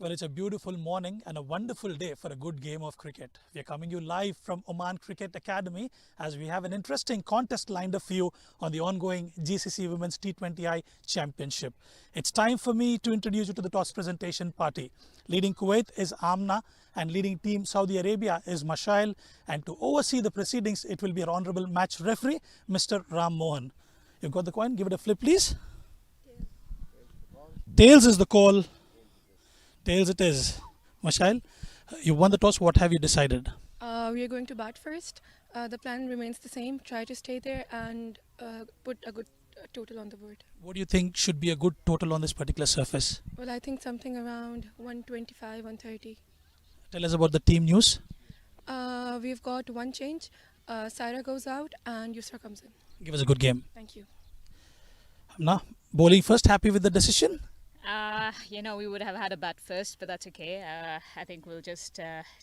Well, it's a beautiful morning and a wonderful day for a good game of cricket. We are coming you live from Oman Cricket Academy as we have an interesting contest lined up for you on the ongoing GCC Women's T20I Championship. It's time for me to introduce you to the toss presentation party. Leading Kuwait is Amna and leading team Saudi Arabia is Mashail, and to oversee the proceedings it will be our honorable match referee Mr. Ram Mohan. You've got the coin, give it a flip please. Tails is the call. Tails it is. Mashail, you won the toss. What have you decided? We are going to bat first. The plan remains the same. Try to stay there and put a good total on the board. What do you think should be a good total on this particular surface? Well, I think something around 125, 130. Tell us about the team news. We've got one change. Saira goes out and Yusra comes in. Give us a good game. Thank you. Amna, bowling first. Happy with the decision? We would have had a bat first, but that's okay. I think we'll just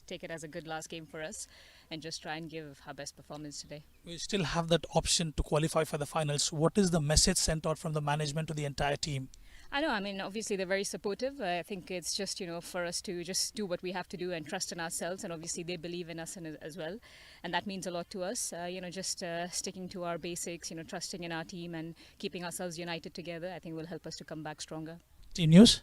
take it as a good last game for us and just try and give our best performance today. We still have that option to qualify for the finals. What is the message sent out from the management to the entire team? I know, obviously they're very supportive. I think it's just, for us to just do what we have to do and trust in ourselves. And obviously they believe in us as well. And that means a lot to us. Just sticking to our basics, trusting in our team and keeping ourselves united together, I think will help us to come back stronger. Team news?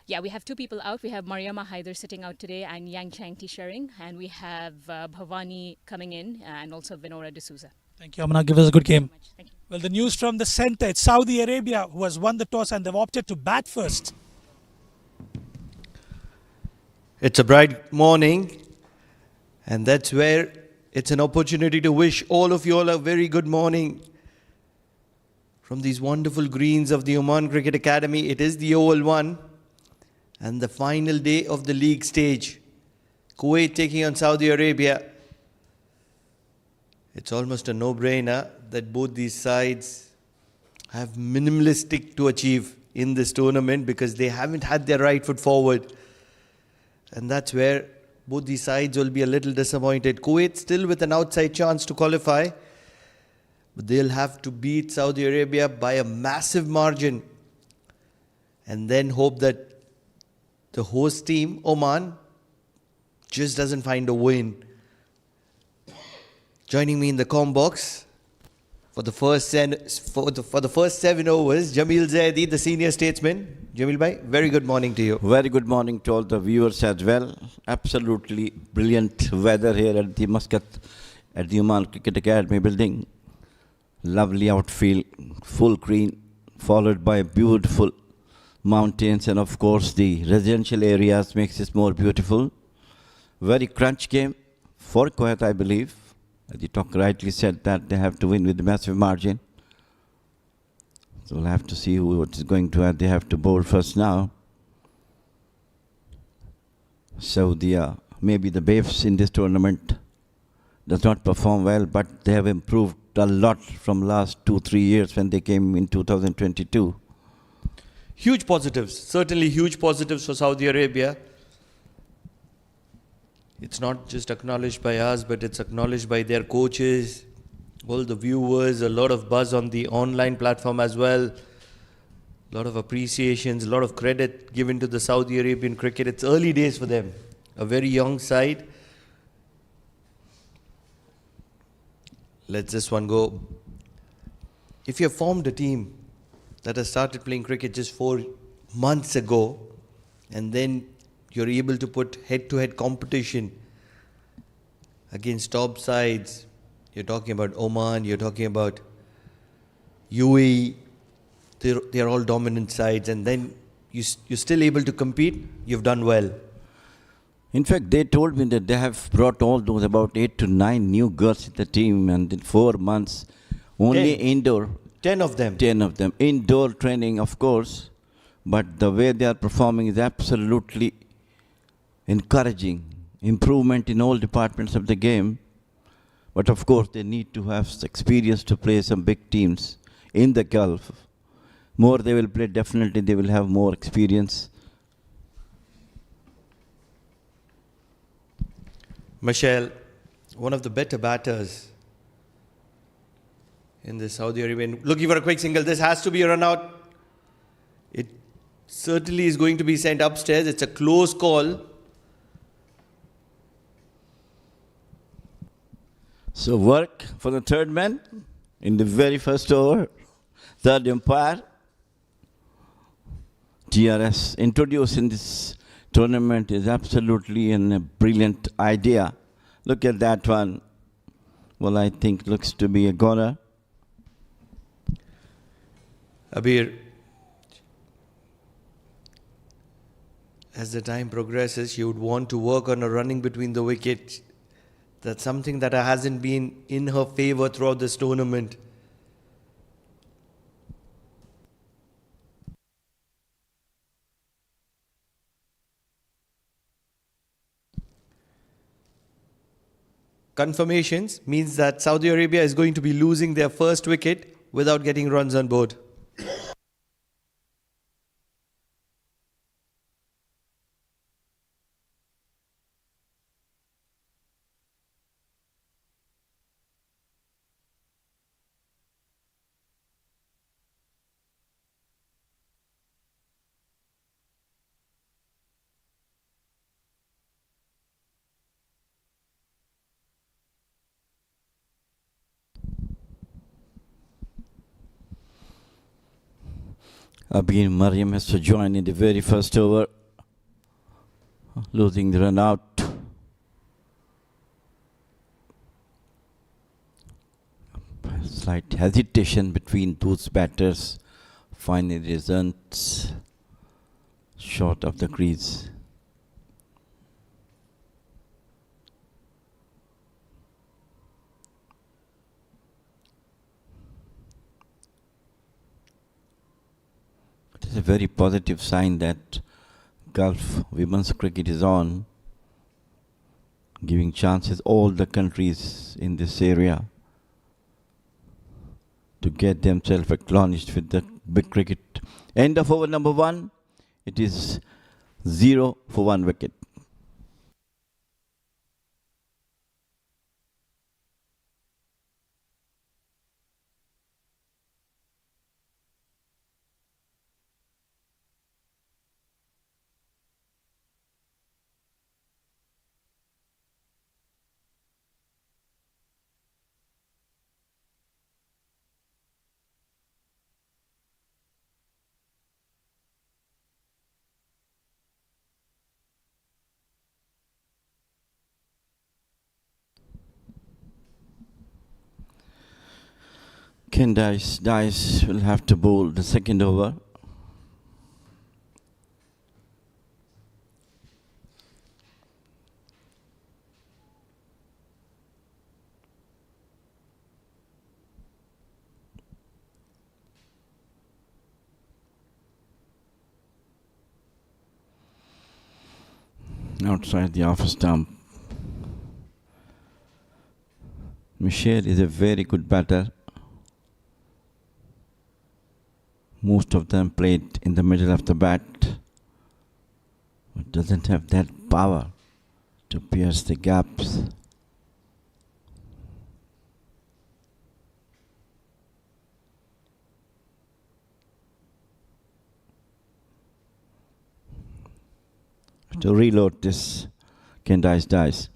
Yeah, we have two people out. We have Mariama Haider sitting out today and Yang Chang Tisharing. And we have Bhavani coming in and also Vinora D'Souza. Thank you, Amna. Give us a good game. Thank you. Well, the news from the centre, it's Saudi Arabia who has won the toss and they've opted to bat first. It's a bright morning, and that's where it's an opportunity to wish all of you all a very good morning. From these wonderful greens of the Oman Cricket Academy, it is the Oval One and the final day of the league stage. Kuwait taking on Saudi Arabia. It's almost a no-brainer that both these sides have minimalistic to achieve in this tournament because they haven't had their right foot forward. And that's where both these sides will be a little disappointed. Kuwait still with an outside chance to qualify, but they'll have to beat Saudi Arabia by a massive margin and then hope that the host team, Oman, just doesn't find a win. Joining me in the comm box for the first 7 overs, Jamil Zaidi, the senior statesman. Jamil bhai, very good morning to you. Very good morning to all the viewers as well. Absolutely brilliant weather here at the Muscat, at the Oman Cricket Academy building. Lovely outfield, full green, followed by beautiful mountains, and of course the residential areas makes this more beautiful. Very crunch game for Kuwait, I believe. The talk rightly said that they have to win with a massive margin. So we'll have to see what is going to add. They have to bowl first now. So maybe the Babes in this tournament does not perform well, but they have improved a lot from last 2-3 years when they came in 2022. Huge positives, certainly huge positives for Saudi Arabia. It's not just acknowledged by us, but it's acknowledged by their coaches, all the viewers, a lot of buzz on the online platform as well. A lot of appreciations, a lot of credit given to the Saudi Arabian cricket. It's early days for them. A very young side. Let's this one go. If you have formed a team that has started playing cricket just 4 months ago, and then you're able to put head-to-head competition against top sides. You're talking about Oman, you're talking about UAE. They're all dominant sides, and then you're still able to compete. You've done well. In fact, they told me that they have brought all those about 8 to 9 new girls in the team, and in 4 months, only 10. indoor. 10 of them. 10 of them. Indoor training, of course, but the way they are performing is absolutely encouraging. Improvement in all departments of the game. But of course, they need to have experience to play some big teams in the Gulf. More they will play, definitely they will have more experience. Michelle, one of the better batters in the Saudi Arabian. Looking for a quick single. This has to be a run out. certainly is going to be sent upstairs. It's a close call. So work for the third man in the very first over. Third umpire. TRS introduced in this tournament is absolutely a brilliant idea. Look at that one. Well, I think looks to be a goner. Abir, as the time progresses, you would want to work on a running between the wickets. That's something that hasn't been in her favour throughout this tournament. Confirmations means that Saudi Arabia is going to be losing their first wicket without getting runs on board. Abir Mariam has to join in the very first over, losing the run out. Slight hesitation between those batters, finally results short of the crease. It is a very positive sign that Gulf women's cricket is on, giving chances all the countries in this area to get themselves acknowledged with the big cricket. End of over number 1. It is 0 for 1 wicket. Ken Dice will have to bowl the second over. Outside the off stump. Michelle is a very good batter. Most of them played in the middle of the bat, but doesn't have that power to pierce the gaps. To reload this, Ken Dice.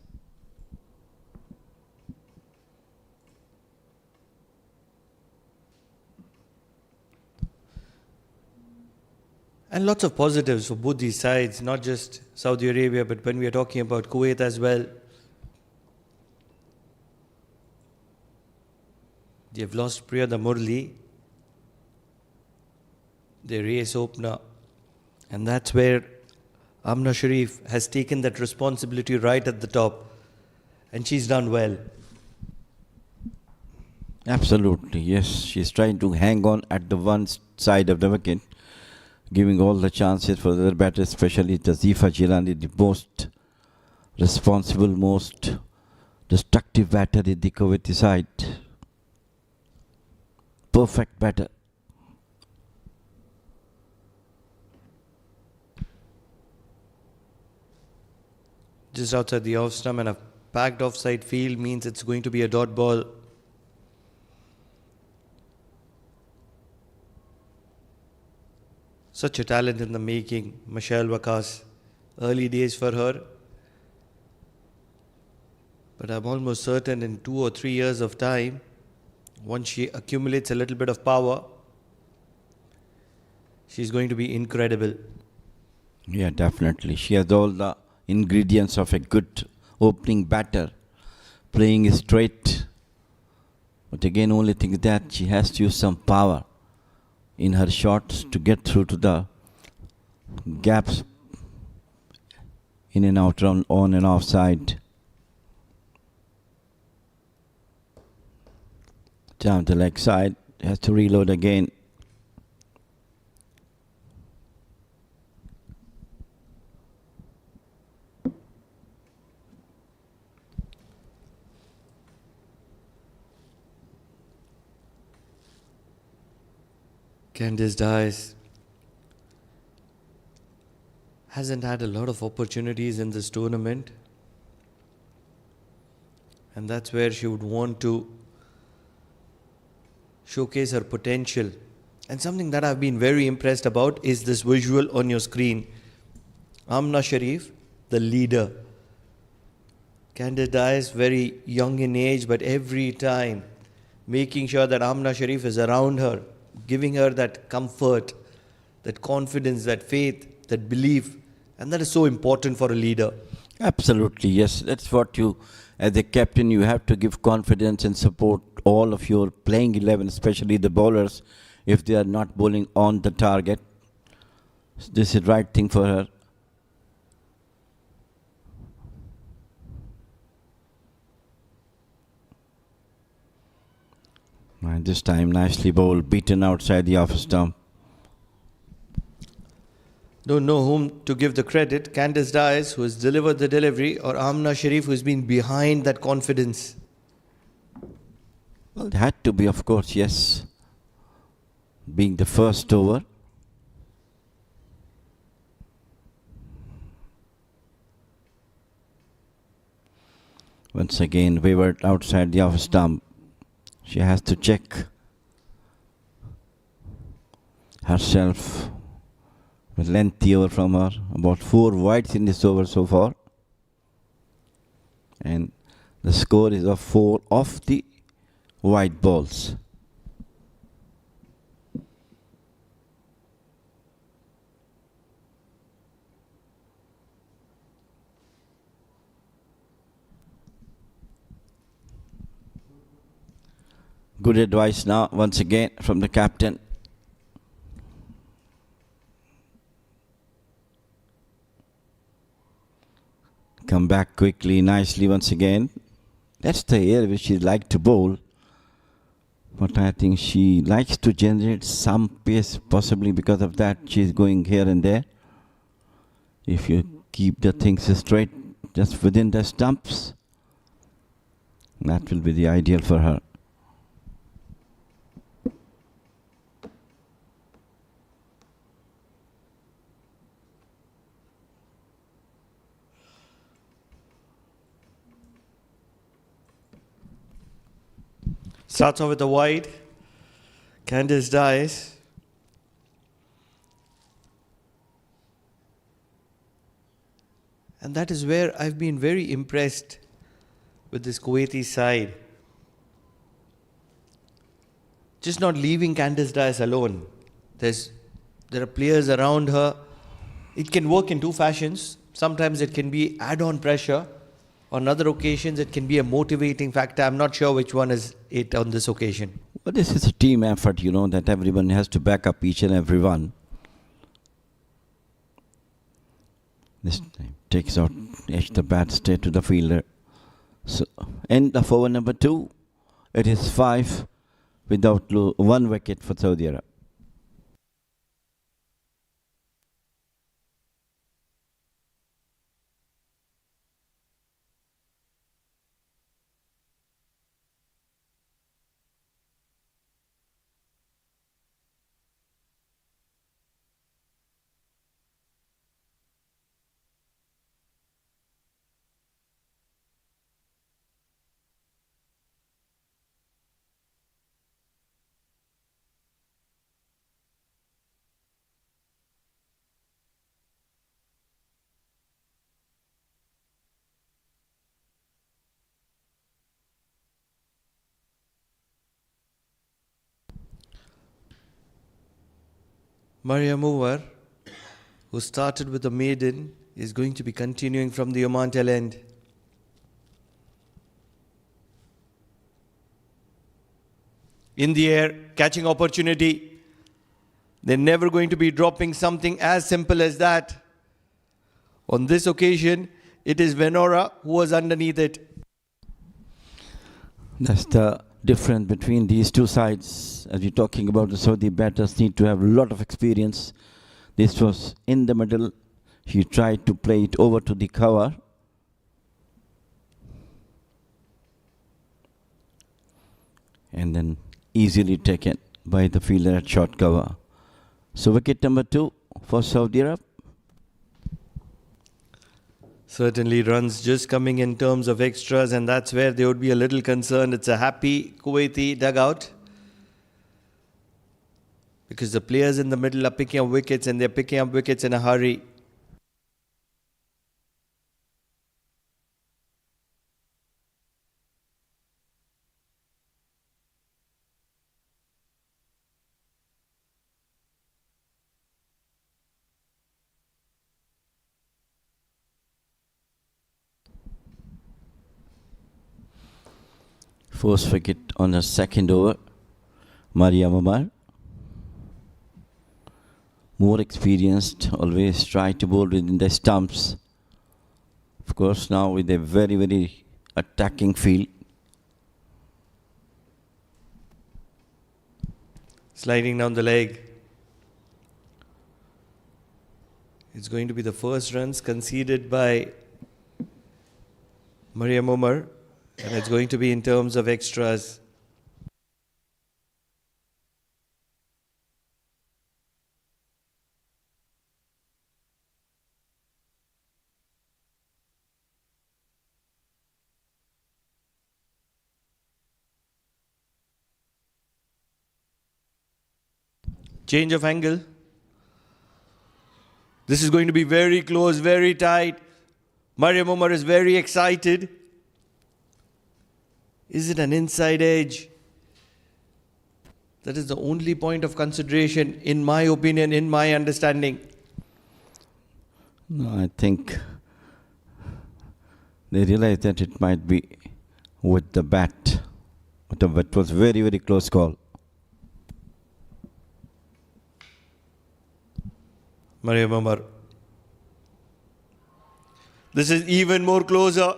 And lots of positives for both these sides, not just Saudi Arabia, but when we are talking about Kuwait as well. They've lost Priyada Murli, their race opener. And that's where Amna Sharif has taken that responsibility right at the top. And she's done well. Absolutely, yes. She's trying to hang on at the one side of the wicket, giving all the chances for the other batters, especially Tazifa Jilani, the most responsible, most destructive batter in the Kuwaiti side. Perfect batter. Just outside the off stump, and a packed offside field means it's going to be a dot ball. such a talent in the making, Michelle Wakas. Early days for her. But I'm almost certain in 2 or 3 years of time, once she accumulates a little bit of power, she's going to be incredible. Yeah, definitely. She has all the ingredients of a good opening batter. Playing straight. But again, only thing is that she has to use some power in her shots to get through to the gaps in and out, on and off side. Down the leg side. Has to reload again. Candice Dice hasn't had a lot of opportunities in this tournament, and that's where she would want to showcase her potential. And something that I've been very impressed about is this visual on your screen. Amna Sharif, the leader. Candice Dice, very young in age, but every time making sure that Amna Sharif is around her, giving her that comfort, that confidence, that faith, that belief. And that is so important for a leader. Absolutely, yes. That's what you, as a captain, you have to give confidence and support all of your playing 11, especially the bowlers, if they are not bowling on the target. This is the right thing for her. And this time, nicely bowled, beaten outside the off stump. Don't know whom to give the credit, Candice Dice, who has delivered the delivery, or Amna Sharif, who has been behind that confidence. Well, it had to be, of course, yes. Being the first over. Once again, wavered outside the off stump. She has to check herself. With lengthy over from her, about 4 wides in this over so far. And the score is of 4 off the wide balls. Good advice now, once again, from the captain. Come back quickly, nicely once again. That's the area which she likes to bowl. But I think she likes to generate some pace, possibly because of that she's going here and there. If you keep the things straight, just within the stumps, that will be the ideal for her. Starts off with a wide. Candice Dice. And that is where I've been very impressed with this Kuwaiti side. Just not leaving Candice Dice alone. There are players around her. It can work in 2 fashions. Sometimes it can be add-on pressure. On other occasions, it can be a motivating factor. I'm not sure which one is it on this occasion. Well, this is a team effort, you know, that everyone has to back up each and every one. This time takes out edge the bat straight to the fielder. So, end of over number 2. It is 5 without 1 wicket for Saudi Arabia. Mariam Umar, who started with a maiden, is going to be continuing from the Oman tail end. In the air, catching opportunity. They're never going to be dropping something as simple as that. On this occasion, it is Venora who was underneath it. That's the difference between these two sides. As you're talking about, the Saudi batters need to have a lot of experience. This was in the middle. He tried to play it over to the cover. And then easily taken by the fielder at short cover. So wicket number 2 for Saudi Arabia. Certainly runs just coming in terms of extras, and that's where they would be a little concerned. It's a happy Kuwaiti dugout, because the players in the middle are picking up wickets, and they're picking up wickets in a hurry. First wicket on the second over. Mariam Umar. More experienced, always try to bowl within the stumps. Of course, now with a very, very attacking field. Sliding down the leg. It's going to be the first runs conceded by Mariam Umar, and it's going to be in terms of extras. Change of angle. This is going to be very close, very tight. Mariam Umar is very excited. Is it an inside edge? That is the only point of consideration, in my opinion, in my understanding. No, I think they realized that it might be with the bat. But it was very, very close call. Mariam Umar. This is even more closer.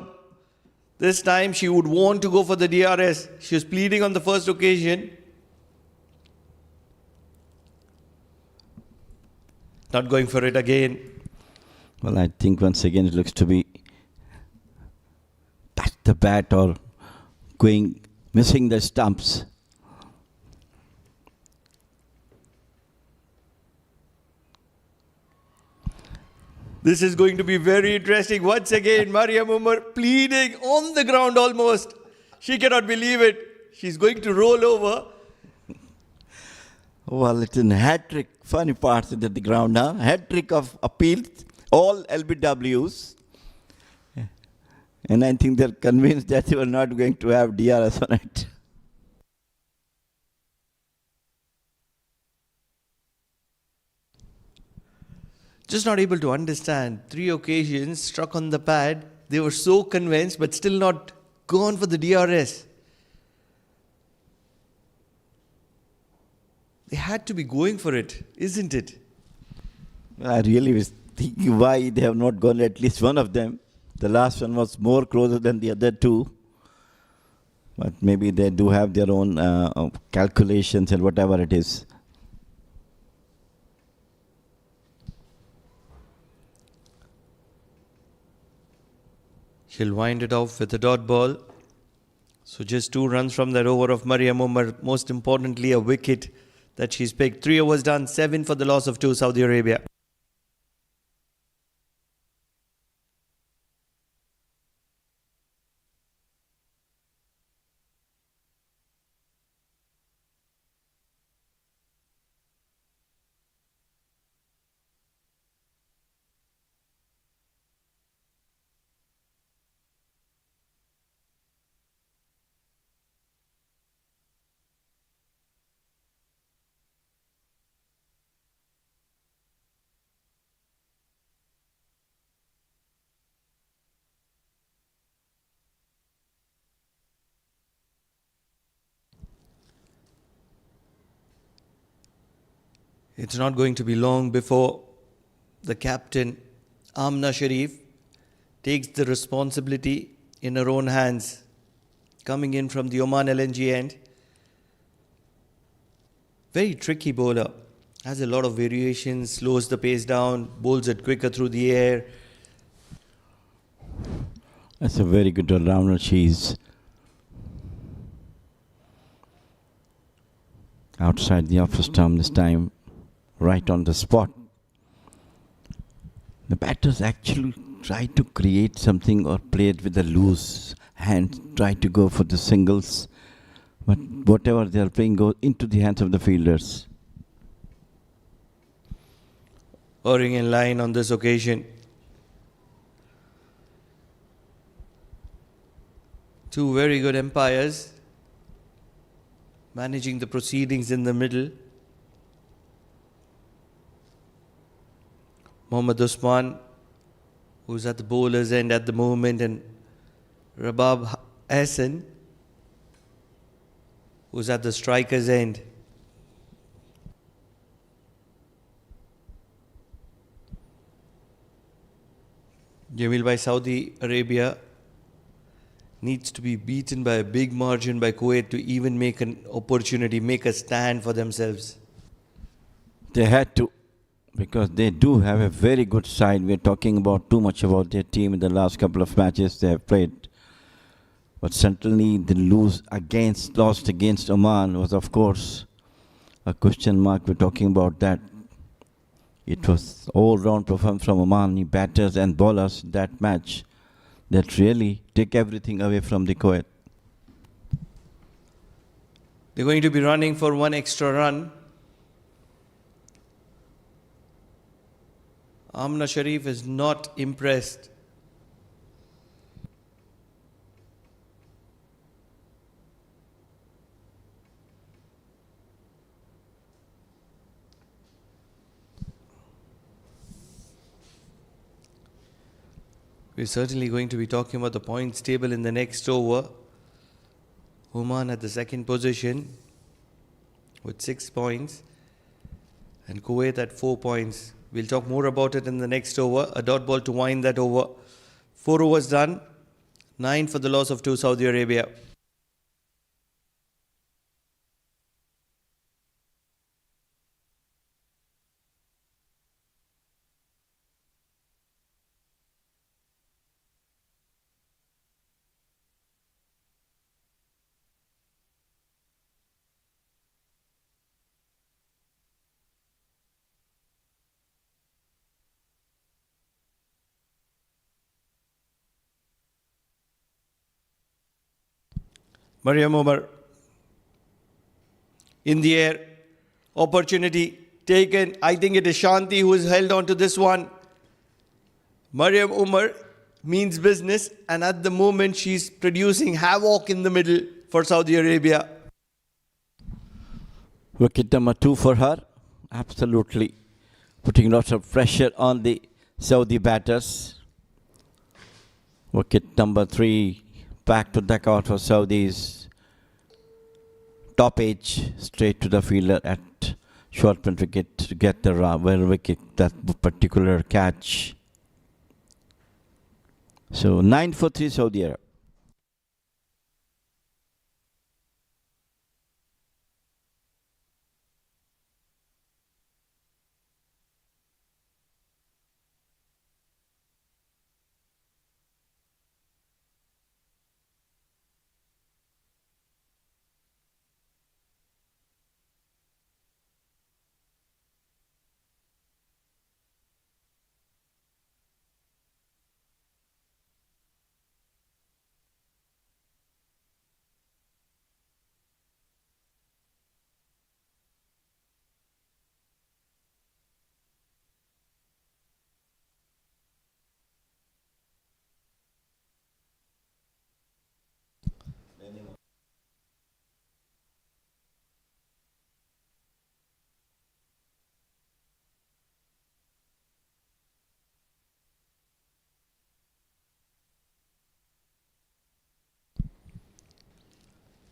This time she would want to go for the DRS. She was pleading on the first occasion. Not going for it again. Well, I think once again it looks to be touch the bat or missing the stumps. This is going to be very interesting. Once again, Mariam Umar pleading on the ground almost. She cannot believe it. She's going to roll over. Well, it's a hat-trick. Funny parts at the ground, huh? Hat-trick of appeals, all LBWs. And I think they're convinced that they were not going to have DRS on it. Just not able to understand. 3 occasions struck on the pad. They were so convinced, but still not gone for the DRS. They had to be going for it, isn't it? I really was thinking why they have not gone at least one of them. The last one was more closer than the other two. But maybe they do have their own calculations and whatever it is. She'll wind it off with a dot ball. So just 2 runs from that over of Mariam Umar. Most importantly, a wicket that she's picked. 3 overs done, 7 for the loss of 2, Saudi Arabia. It's not going to be long before the captain, Amna Sharif, takes the responsibility in her own hands. Coming in from the Oman LNG end. Very tricky bowler. Has a lot of variations, slows the pace down, bowls it quicker through the air. That's a very good all-rounder. She's outside the off stump this time, right on the spot. The batters actually try to create something or play it with a loose hand, try to go for the singles, but whatever they are playing goes into the hands of the fielders. Erring in line on this occasion. Two very good umpires managing the proceedings in the middle. Mohammad Usman, who's at the bowler's end at the moment, and Rabab Hassan, who's at the striker's end. Jamil by Saudi Arabia needs to be beaten by a big margin by Kuwait to even make an opportunity, make a stand for themselves. They had to, because they do have a very good side. We're talking about too much about their team in the last couple of matches they have played. But certainly the lost against Oman was, of course, a question mark. We're talking about that. It was all-round performance from Omani batters and bowlers that match that really take everything away from the Kuwait. They're going to be running for one extra run. Amna Sharif is not impressed. We're certainly going to be talking about the points table in the next over. Oman at the second position with 6 points and Kuwait at 4 points. We'll talk more about it in the next over. A dot ball to wind that over. 4 overs done. 9 for the loss of 2 Saudi Arabia. Mariam Umar in the air. Opportunity taken. I think it is Shanti who has held on to this one. Mariam Umar means business, and at the moment she's producing havoc in the middle for Saudi Arabia. Wicket number 2 for her. Absolutely putting lots of pressure on the Saudi batters. Wicket number 3 back to duck out for Saudis. Top edge straight to the fielder at short punt wicket to get the wicket, that particular catch. So 9 for 3 Saudi Arabia.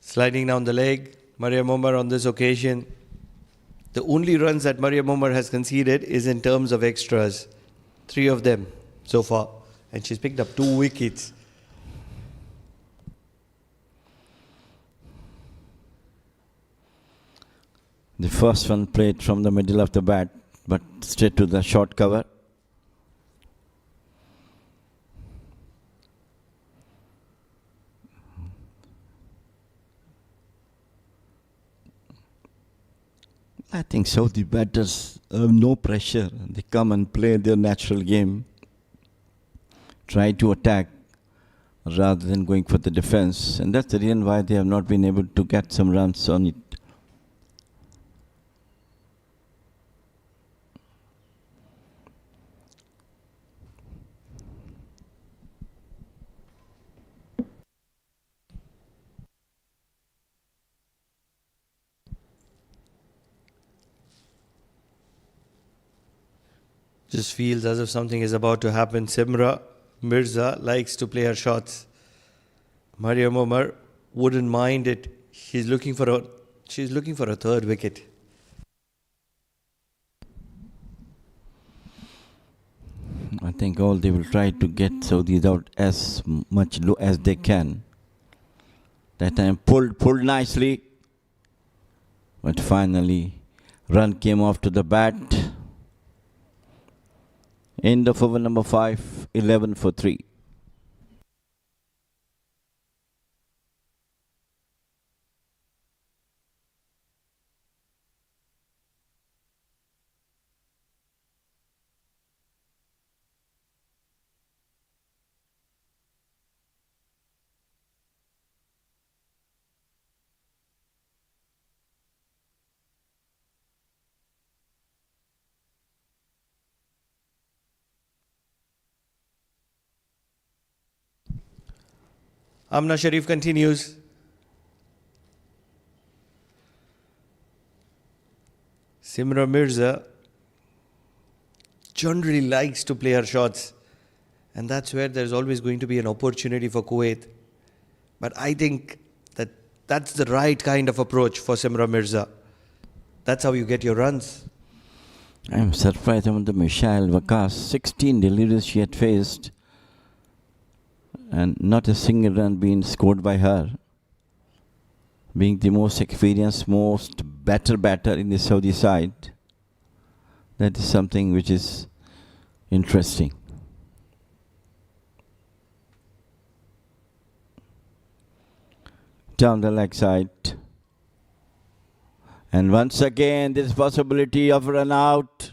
Sliding down the leg, Mariam Umar on this occasion. The only runs that Mariam Omar has conceded is in terms of extras. 3 of them so far. And she's picked up 2 wickets. The first one played from the middle of the bat, but straight to the short cover. I think so. The batters have no pressure. They come and play their natural game. Try to attack rather than going for the defense. And that's the reason why they have not been able to get some runs on it. Just feels as if something is about to happen. Simra Mirza likes to play her shots. Mariam Omar wouldn't mind it. She's looking for a 3rd wicket. I think all they will try to get Saudis out as much low as they can. That time pulled nicely. But finally, run came off to the bat. End of over number 5, 11 for 3. Amna Sharif continues. Simra Mirza generally likes to play her shots. And that's where there's always going to be an opportunity for Kuwait. But I think that that's the right kind of approach for Simra Mirza. That's how you get your runs. I'm surprised about the Michelle Vakas. 16 deliveries she had faced. And not a single run being scored by her. Being the most experienced, most better batter in the Saudi side. That is something which is interesting. Down the leg side. And once again, this possibility of run out.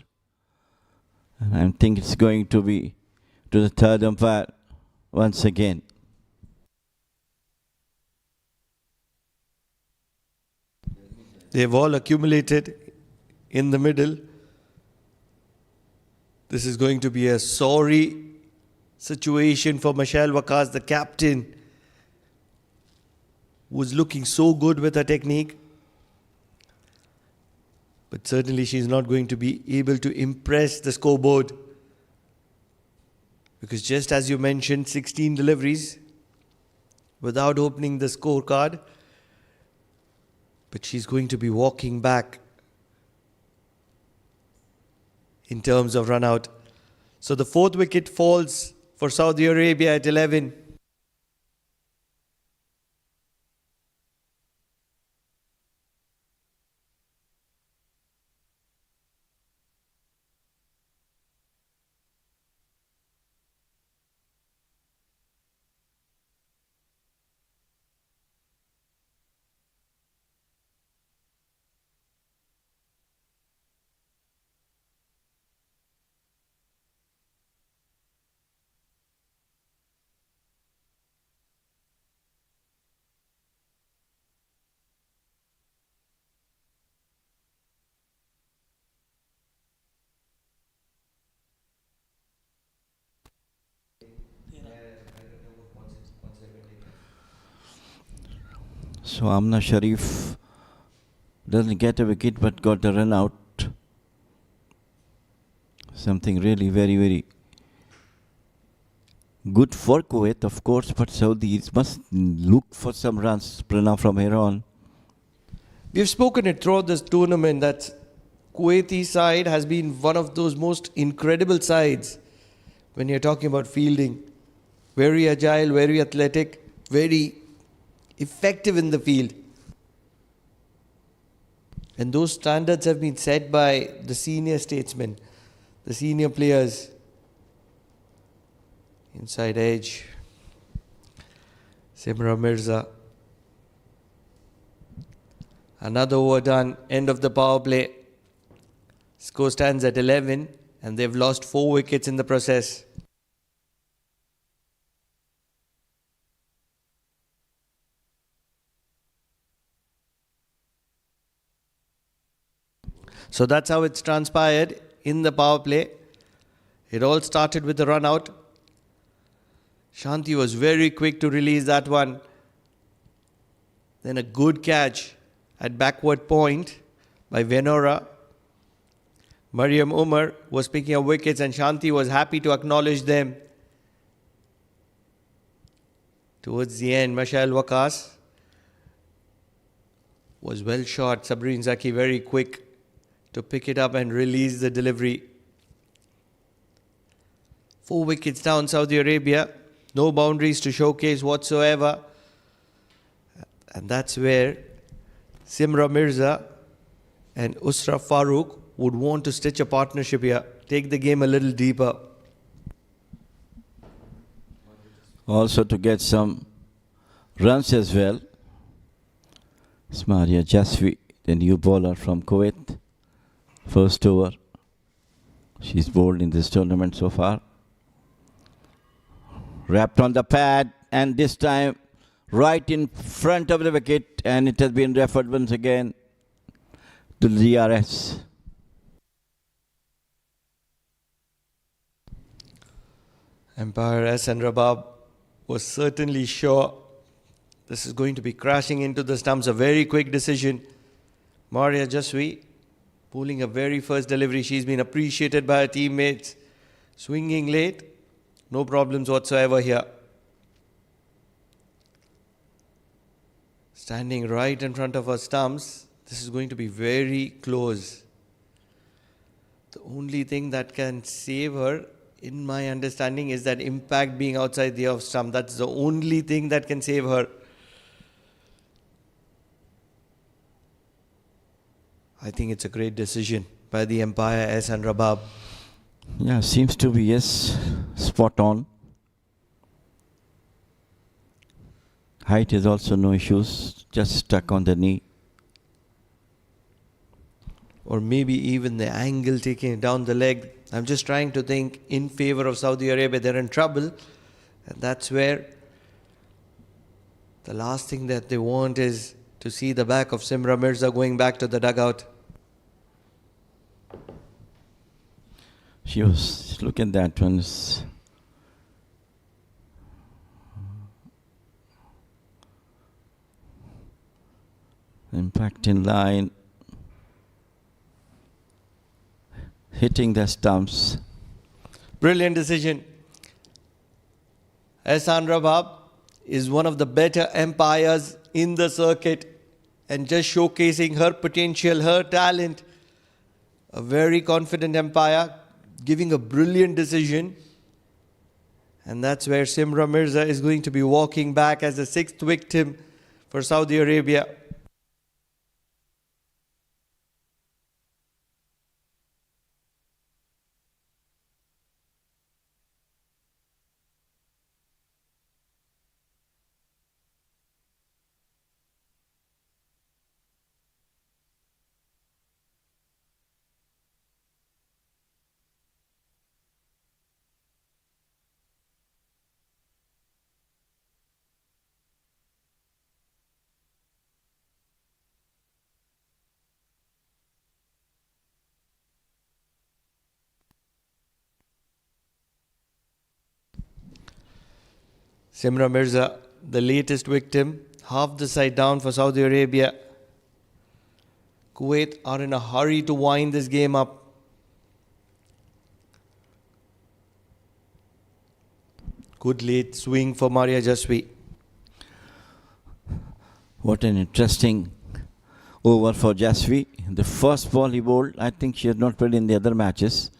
And I think it's going to be to the 3rd umpire once again. They've all accumulated in the middle. This is going to be a sorry situation for Michelle Vakas, the captain, was looking so good with her technique. But certainly she's not going to be able to impress the scoreboard. Because just as you mentioned, 16 deliveries without opening the scorecard. But she's going to be walking back in terms of run out. So the 4th wicket falls for Saudi Arabia at 11. So Amna Sharif doesn't get a wicket but got a run out. Something really very, very good for Kuwait, of course, but Saudis must look for some runs from here on. We've spoken it throughout this tournament that Kuwaiti side has been one of those most incredible sides when you're talking about fielding. Very agile, very athletic, very effective in the field. And those standards have been set by the senior statesmen, the senior players. Inside edge, Simra Mirza. Another over done, end of the power play. Score stands at 11 and they've lost 4 wickets in the process. So that's how it's transpired in the power play. It all started with a run out. Shanti was very quick to release that one. Then a good catch at backward point by Venora. Mariam Umar was picking up wickets and Shanti was happy to acknowledge them. Towards the end, Mashail Waqas was well shot. Sabreen Zaki very quick to pick it up and release the delivery. 4 wickets down, Saudi Arabia. No boundaries to showcase whatsoever. And that's where Simra Mirza and Usra Farooq would want to stitch a partnership here. Take the game a little deeper. Also to get some runs as well. Smaria Jasi, the new bowler from Kuwait. First over. She's bowled in this tournament so far. Wrapped on the pad, and this time right in front of the wicket, and it has been referred once again to the DRS. Umpire Hassan Rabab was certainly sure this is going to be crashing into the stumps. A very quick decision. Maria Jaswi pulling a very first delivery. She's been appreciated by her teammates. Swinging late. No problems whatsoever here. Standing right in front of her stumps. This is going to be very close. The only thing that can save her, in my understanding, is that impact being outside the off stump. That's the only thing that can save her. I think it's a great decision by the umpire Hassan Rabab. Yeah, seems to be, yes, spot on. Height is also no issues, just stuck on the knee. Or maybe even the angle taking it down the leg. I'm just trying to think in favor of Saudi Arabia. They're in trouble. And that's where the last thing that they want is to see the back of Simra Mirza going back to the dugout. She was, look at that one. Impact in line. Hitting the stumps. Brilliant decision. Hassan Rabab is one of the better umpires in the circuit and just showcasing her potential, her talent. A very confident umpire, giving a brilliant decision. And that's where Simra Mirza is going to be walking back as the 6th victim for Saudi Arabia. Simra Mirza, the latest victim, half the side down for Saudi Arabia. Kuwait are in a hurry to wind this game up. Good late swing for Maria Jaswi. What an interesting over for Jasi. The first ball he bowled, I think she has not played in the other matches.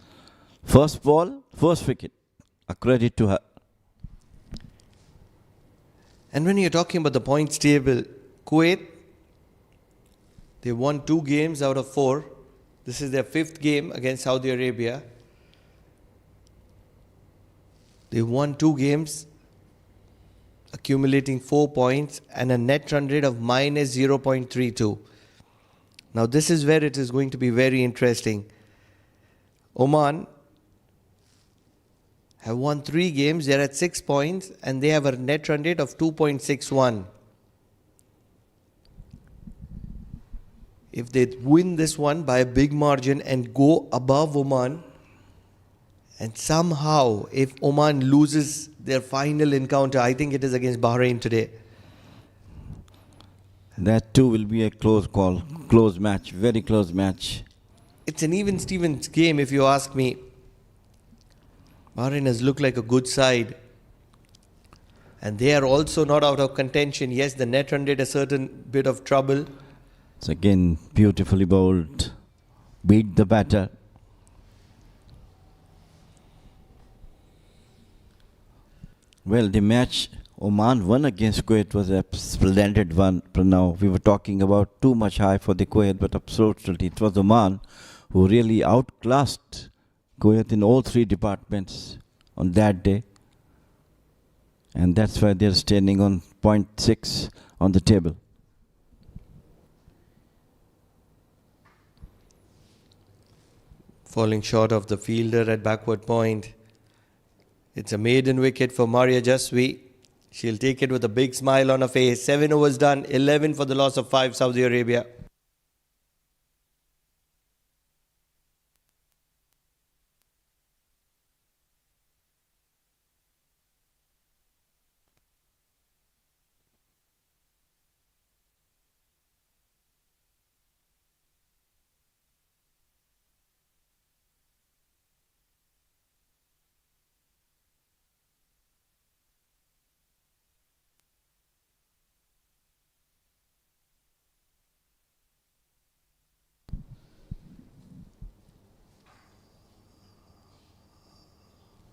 First ball, first wicket. A credit to her. And when you're talking about the points table, Kuwait, they won 2 games out of 4. This is their 5th game against Saudi Arabia. They won 2 games, accumulating 4 points and a net run rate of minus 0.32. Now this is where it is going to be very interesting. Oman have won 3 games, they are at 6 points and they have a net run rate of 2.61. If they win this one by a big margin and go above Oman, and somehow if Oman loses their final encounter, I think it is against Bahrain today. That too will be a close call, close match, very close match. It's an even Stevens game if you ask me. Bahrain has looked like a good side. And they are also not out of contention. Yes, the net run rate a certain bit of trouble. It's again beautifully bowled. Beat the batter. Well, the match Oman won against Kuwait was a splendid one. Now we were talking about too much high for the Kuwait, but absolutely it was Oman who really outclassed Kuwait in all 3 departments on that day. And that's why they're standing on 0.6 on the table. Falling short of the fielder at backward point. It's a maiden wicket for Maria Jasi. She'll take it with a big smile on her face. 7 overs done, 11 for the loss of 5, Saudi Arabia.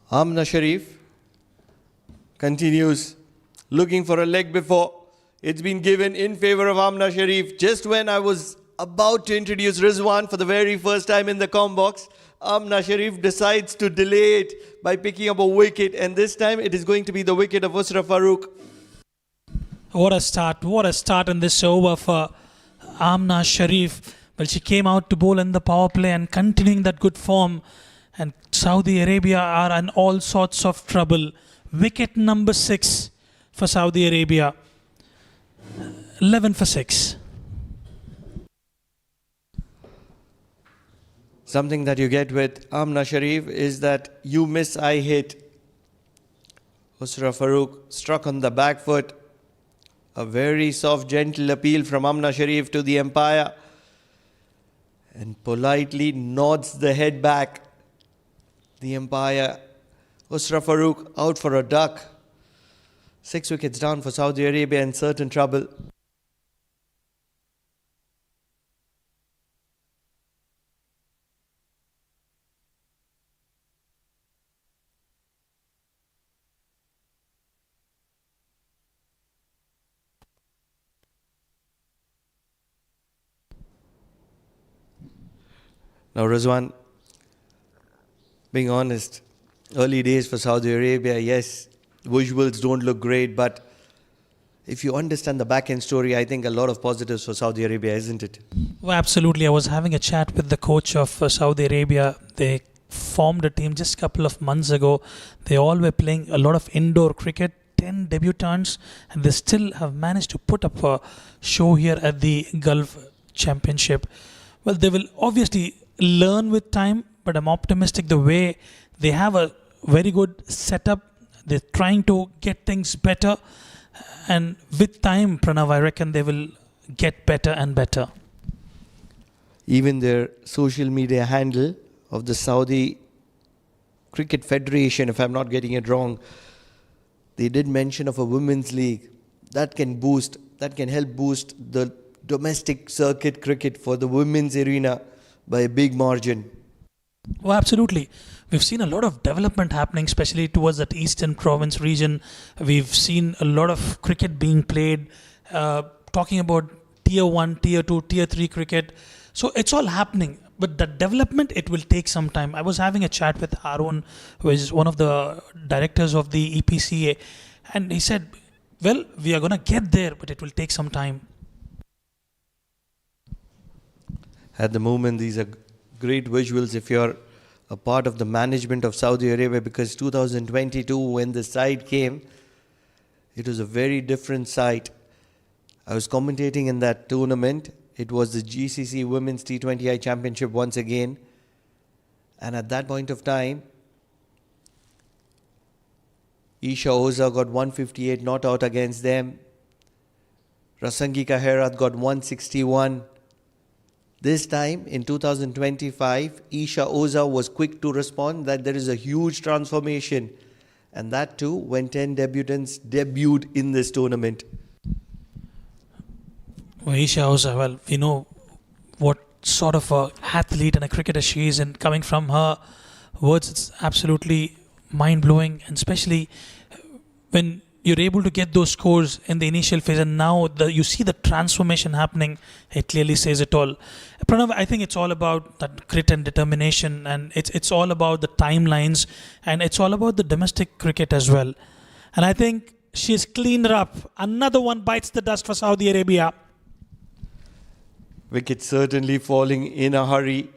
Amna Sharif continues looking for a leg before. It's been given in favor of Amna Sharif. Just when I was about to introduce Rizwan for the very first time in the com box, Amna Sharif decides to delay it by picking up a wicket, and this time it is going to be the wicket of Usra Farooq. What a start in this over for Amna Sharif. Well, she came out to bowl in the power play and continuing that good form. And Saudi Arabia are in all sorts of trouble. Wicket number 6 for Saudi Arabia. 11 for 6. Something that you get with Amna Sharif is that you miss, I hit. Usra Farooq struck on the back foot. A very soft, gentle appeal from Amna Sharif to the umpire. And politely nods the head back. The umpire, Usra Farooq, out for a duck. 6 wickets down for Saudi Arabia in certain trouble. Now, Rizwan, being honest, early days for Saudi Arabia, yes, visuals don't look great, but if you understand the back-end story, I think a lot of positives for Saudi Arabia, isn't it? Well, absolutely. I was having a chat with the coach of Saudi Arabia. They formed a team just a couple of months ago. They all were playing a lot of indoor cricket, 10 debutants, and they still have managed to put up a show here at the Gulf Championship. Well, they will obviously learn with time, but I'm optimistic the way they have a very good setup. They're trying to get things better. And with time, Pranav, I reckon they will get better and better. Even their social media handle of the Saudi Cricket Federation, if I'm not getting it wrong, they did mention of a women's league that can help boost the domestic circuit cricket for the women's arena by a big margin. Oh, absolutely. We've seen a lot of development happening, especially towards that eastern province region. We've seen a lot of cricket being played, talking about tier 1, tier 2, tier 3 cricket. So it's all happening. But the development, it will take some time. I was having a chat with Arun, who is one of the directors of the EPCA, and he said, well, we are going to get there, but it will take some time. At the moment, these are great visuals if you're a part of the management of Saudi Arabia, because 2022, when the side came, it was a very different side. I was commentating in that tournament. It was the GCC Women's T20I Championship once again. And at that point of time, Isha Oza got 158 not out against them. Rasangika Herat got 161. This time, in 2025, Isha Oza was quick to respond that there is a huge transformation. And that too, when 10 debutants debuted in this tournament. Well, Isha Oza, well, we know what sort of a athlete and a cricketer she is, and coming from her words, it's absolutely mind-blowing, and especially when you're able to get those scores in the initial phase, and now you see the transformation happening. It clearly says it all. Pranav, I think it's all about that grit and determination, and it's all about the timelines, and it's all about the domestic cricket as well. And I think she's cleaned her up. Another one bites the dust for Saudi Arabia. Wicket certainly falling in a hurry.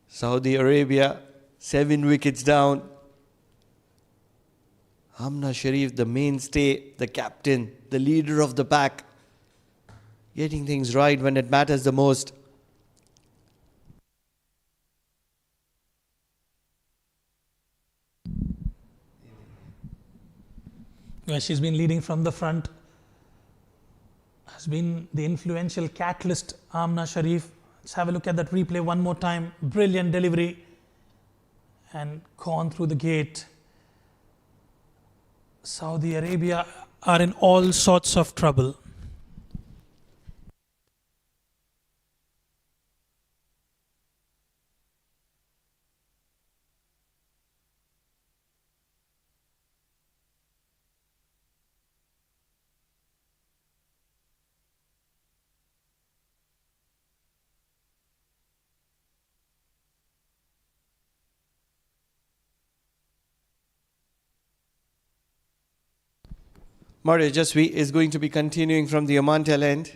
Saudi Arabia, 7 wickets down. Amna Sharif, the mainstay, the captain, the leader of the pack, getting things right when it matters the most. Where she's been leading from the front, has been the influential catalyst, Amna Sharif. Let's have a look at that replay one more time. Brilliant delivery and gone through the gate. Saudi Arabia are in all sorts of trouble. Mario Jasi is going to be continuing from the Oman tail end.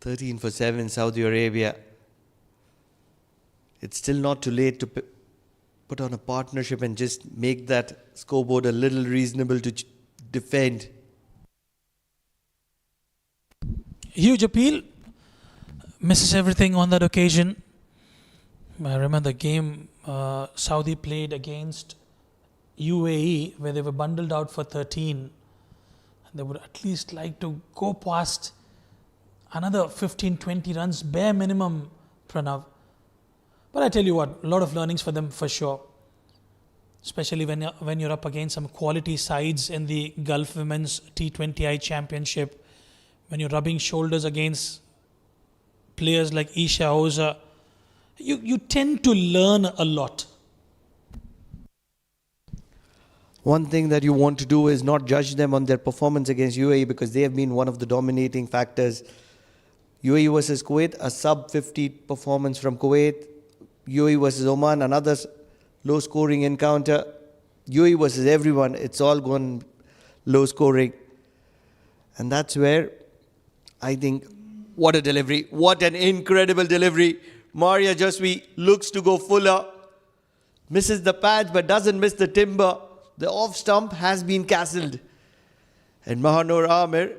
13 for 7, Saudi Arabia. It's still not too late to put on a partnership and just make that scoreboard a little reasonable to defend. Huge appeal. Misses everything on that occasion. I remember the game Saudi played against UAE, where they were bundled out for 13. And they would at least like to go past another 15-20 runs, bare minimum, Pranav. But I tell you what, a lot of learnings for them for sure. Especially when you're up against some quality sides in the Gulf Women's T20I Championship. When you're rubbing shoulders against players like Isha Oza, you tend to learn a lot. One thing that you want to do is not judge them on their performance against UAE, because they have been one of the dominating factors. UAE versus Kuwait, a sub-50 performance from Kuwait. UAE versus Oman, another low-scoring encounter. UAE versus everyone, it's all gone low-scoring. And that's where I think, what a delivery. What an incredible delivery. Maria Jasi looks to go fuller. Misses the patch but doesn't miss the timber. The off stump has been castled. And Mahanur Amir,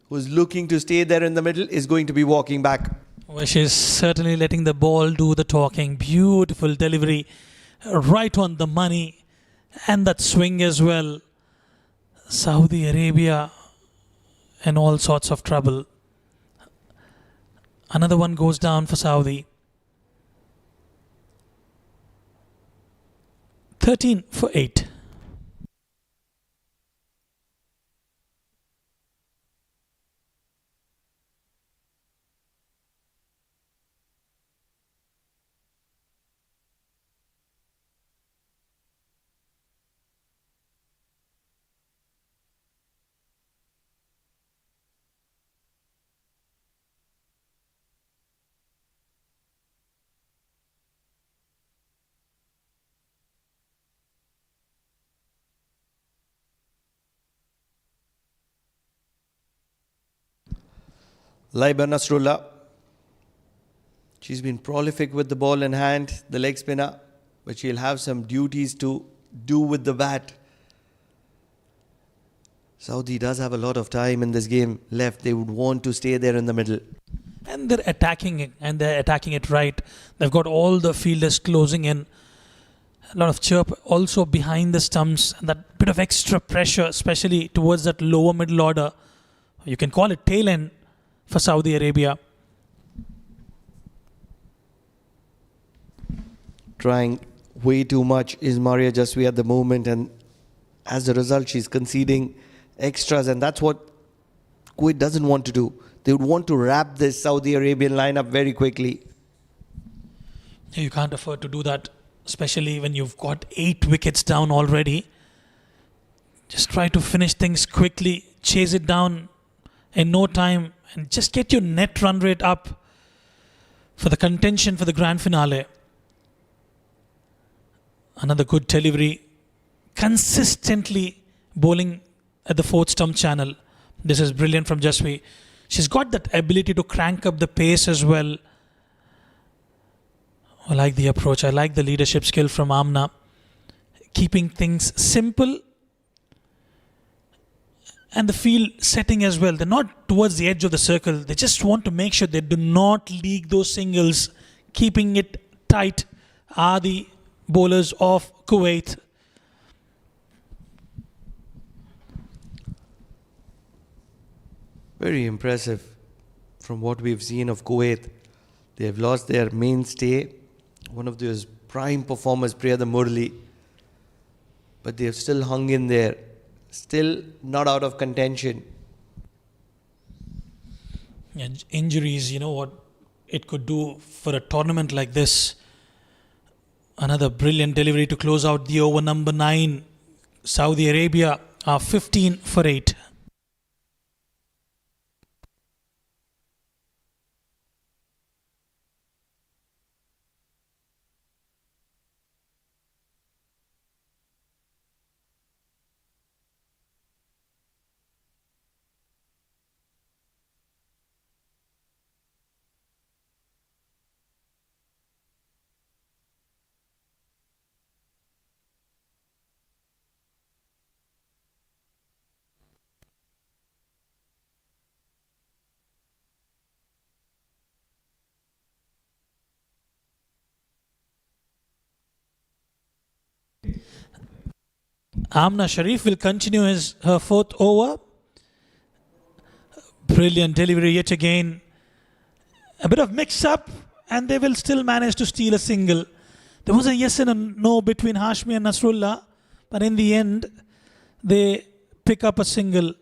who's looking to stay there in the middle, is going to be walking back. Well, she's certainly letting the ball do the talking. Beautiful delivery. Right on the money. And that swing as well. Saudi Arabia in all sorts of trouble. Another one goes down for Saudi. 13 for 8. Laiba Nasrullah. She's been prolific with the ball in hand, the leg spinner, but she'll have some duties to do with the bat. Saudi does have a lot of time in this game left. They would want to stay there in the middle. And they're attacking it, and they're attacking it right. They've got all the fielders closing in. A lot of chirp also behind the stumps, and that bit of extra pressure, especially towards that lower middle order. You can call it tail end for Saudi Arabia. Trying way too much is Maria Jasi at the moment, and as a result she's conceding extras, and that's what Kuwait doesn't want to do. They would want to wrap this Saudi Arabian lineup very quickly. You can't afford to do that, especially when you've got 8 wickets down already. Just try to finish things quickly, chase it down in no time, and just get your net run rate up for the contention for the grand finale. Another good delivery, consistently bowling at the 4th stump channel. This is brilliant from Jasi. She's got that ability to crank up the pace as well. I like the approach. I like the leadership skill from Amna. Keeping things simple. And the field setting as well. They're not towards the edge of the circle. They just want to make sure they do not leak those singles. Keeping it tight are the bowlers of Kuwait. Very impressive from what we've seen of Kuwait. They've lost their mainstay, one of those prime performers, Priyada Murli. But they've still hung in there, still not out of contention. And injuries, you know what it could do for a tournament like this. Another brilliant delivery to close out the over number 9. Saudi Arabia are 15 for 8. Amna Sharif will continue her 4th over. Brilliant delivery yet again. A bit of mix-up, and they will still manage to steal a single. There was a yes and a no between Hashmi and Nasrullah, but in the end, they pick up a single.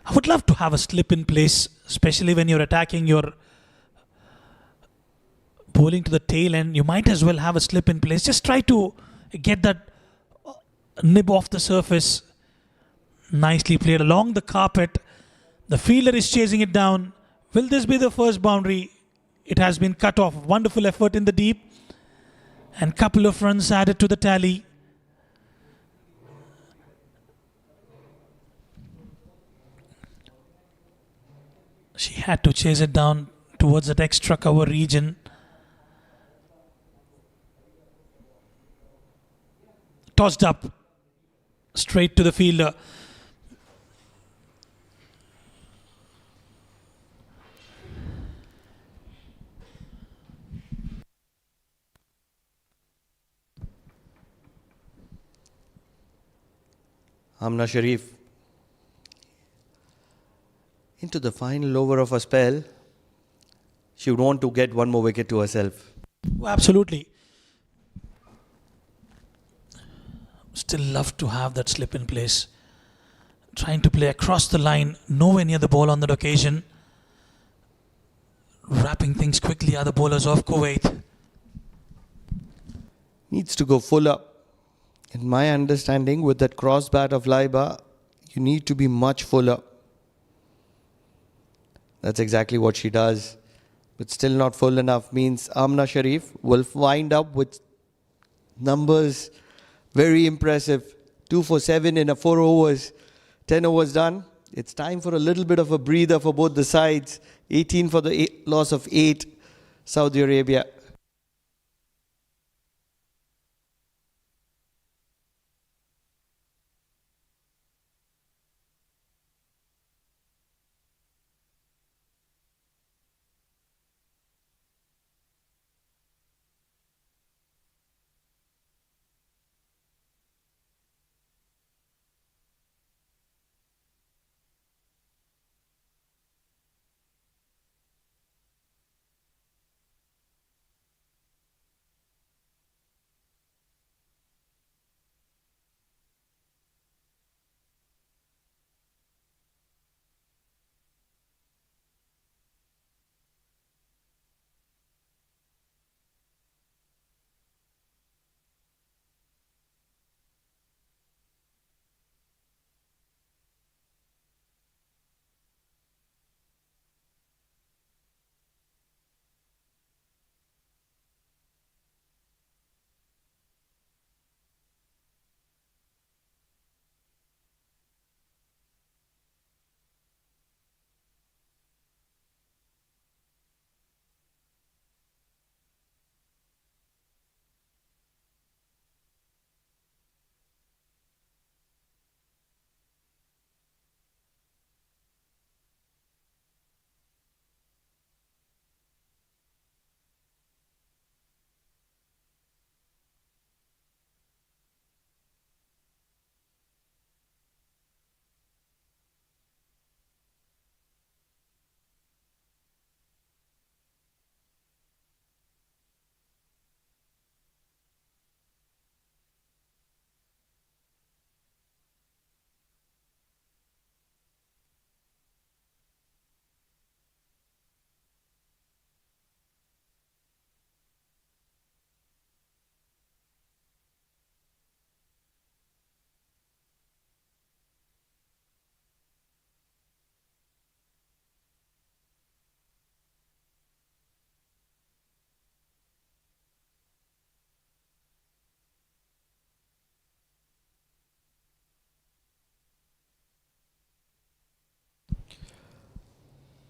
I would love to have a slip in place, especially when you're attacking your bowling to the tail end. You might as well have a slip in place. Just try to get that nib off the surface. Nicely played along the carpet. The fielder is chasing it down. Will this be the first boundary? It has been cut off. Wonderful effort in the deep. And couple of runs added to the tally. She had to chase it down towards that extra cover region. Tossed up straight to the fielder. Amna Sharif into the final over of a spell. She would want to get one more wicket to herself. Oh, absolutely. Still love to have that slip in place. Trying to play across the line, nowhere near the ball on that occasion. Wrapping things quickly are the bowlers of Kuwait. Needs to go full up. In my understanding, with that cross bat of Laiba, you need to be much fuller. That's exactly what she does. But still not full enough means Amna Sharif will wind up with numbers very impressive. 2 for 7 in a 4 overs. 10 overs done. It's time for a little bit of a breather for both the sides. 18 for the loss of 8, Saudi Arabia.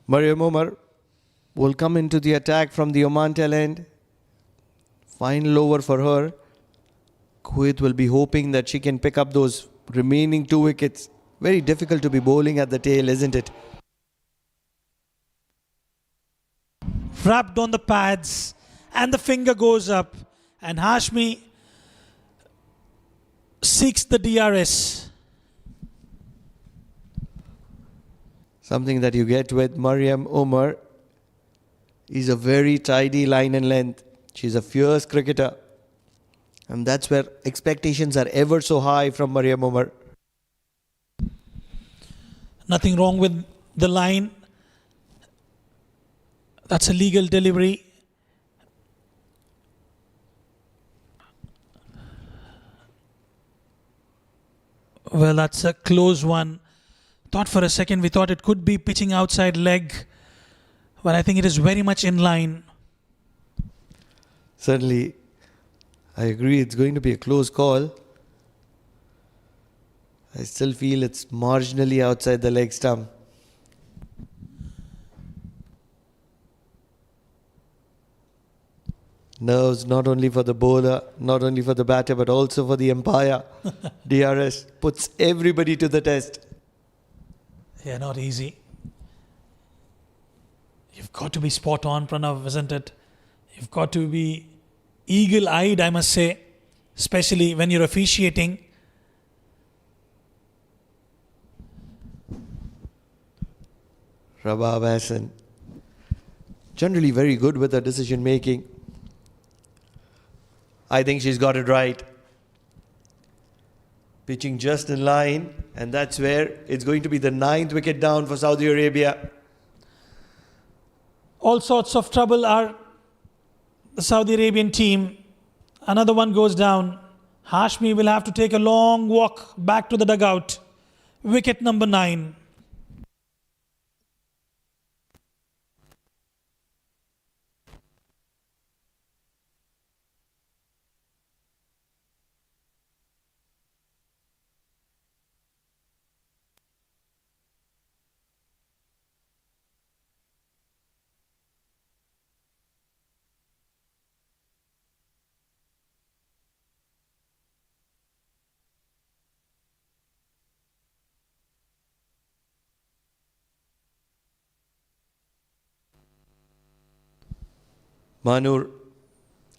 Mariam Omar will come into the attack from the Oman tail end. Final over for her. Kuwait will be hoping that she can pick up those remaining 2 wickets. Very difficult to be bowling at the tail, isn't it? Wrapped on the pads, and the finger goes up, and Hashmi seeks the DRS. Something that you get with Mariam Omar is a very tidy line and length. She's a fierce cricketer. And that's where expectations are ever so high from Mariam Omar. Nothing wrong with the line. That's a legal delivery. Well, that's a close one. Thought for a second, we thought it could be pitching outside leg, but I think it is very much in line. Certainly, I agree it's going to be a close call. I still feel it's marginally outside the leg stump. Nerves not only for the bowler, not only for the batter, but also for the umpire. DRS puts everybody to the test. Yeah, not easy. You've got to be spot on, Pranav, isn't it? You've got to be eagle-eyed, I must say, especially when you're officiating. Rabab Hassan, generally very good with her decision making. I think she's got it right. Pitching just in line, and that's where it's going to be the 9th wicket down for Saudi Arabia. All sorts of trouble are the Saudi Arabian team. Another one goes down. Hashmi will have to take a long walk back to the dugout. Wicket number 9. Manur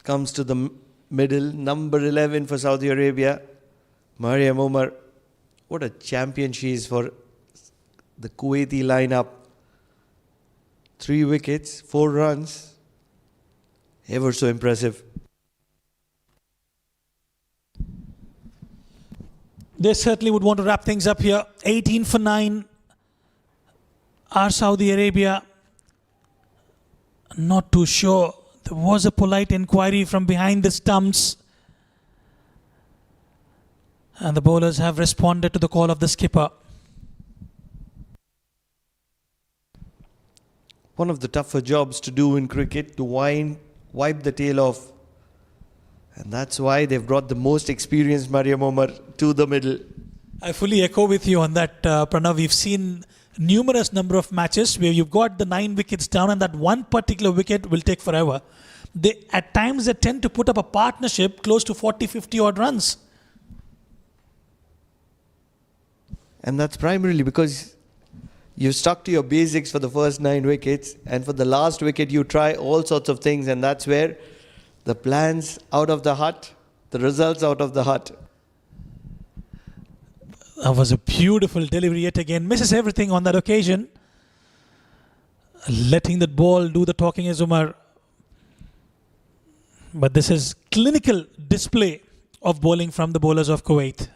comes to the middle, number 11 for Saudi Arabia. Mariam Omar, what a champion she is for the Kuwaiti lineup. 3 wickets, 4 runs. Ever so impressive. They certainly would want to wrap things up here. 18 for 9 are Saudi Arabia. Not too sure. There was a polite inquiry from behind the stumps. And the bowlers have responded to the call of the skipper. One of the tougher jobs to do in cricket, to wipe the tail off. And that's why they've brought the most experienced Mariam Omar to the middle. I fully echo with you on that, Pranav. We've seen numerous number of matches where you've got the 9 wickets down and that one particular wicket will take forever. At times they tend to put up a partnership close to 40, 50 odd runs. And that's primarily because you stuck to your basics for the first 9 wickets, and for the last wicket you try all sorts of things, and that's where the plans out of the hut, the results out of the hut. That was a beautiful delivery yet again. Misses everything on that occasion. Letting that ball do the talking is Umar. But this is clinical display of bowling from the bowlers of Kuwait.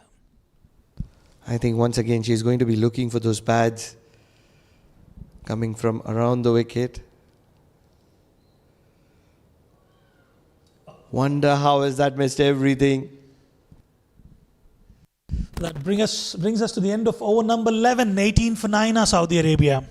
I think once again she's going to be looking for those pads coming from around the wicket. Wonder how has that missed everything. That brings us to the end of over number 11. 18 for 9 are Saudi Arabia.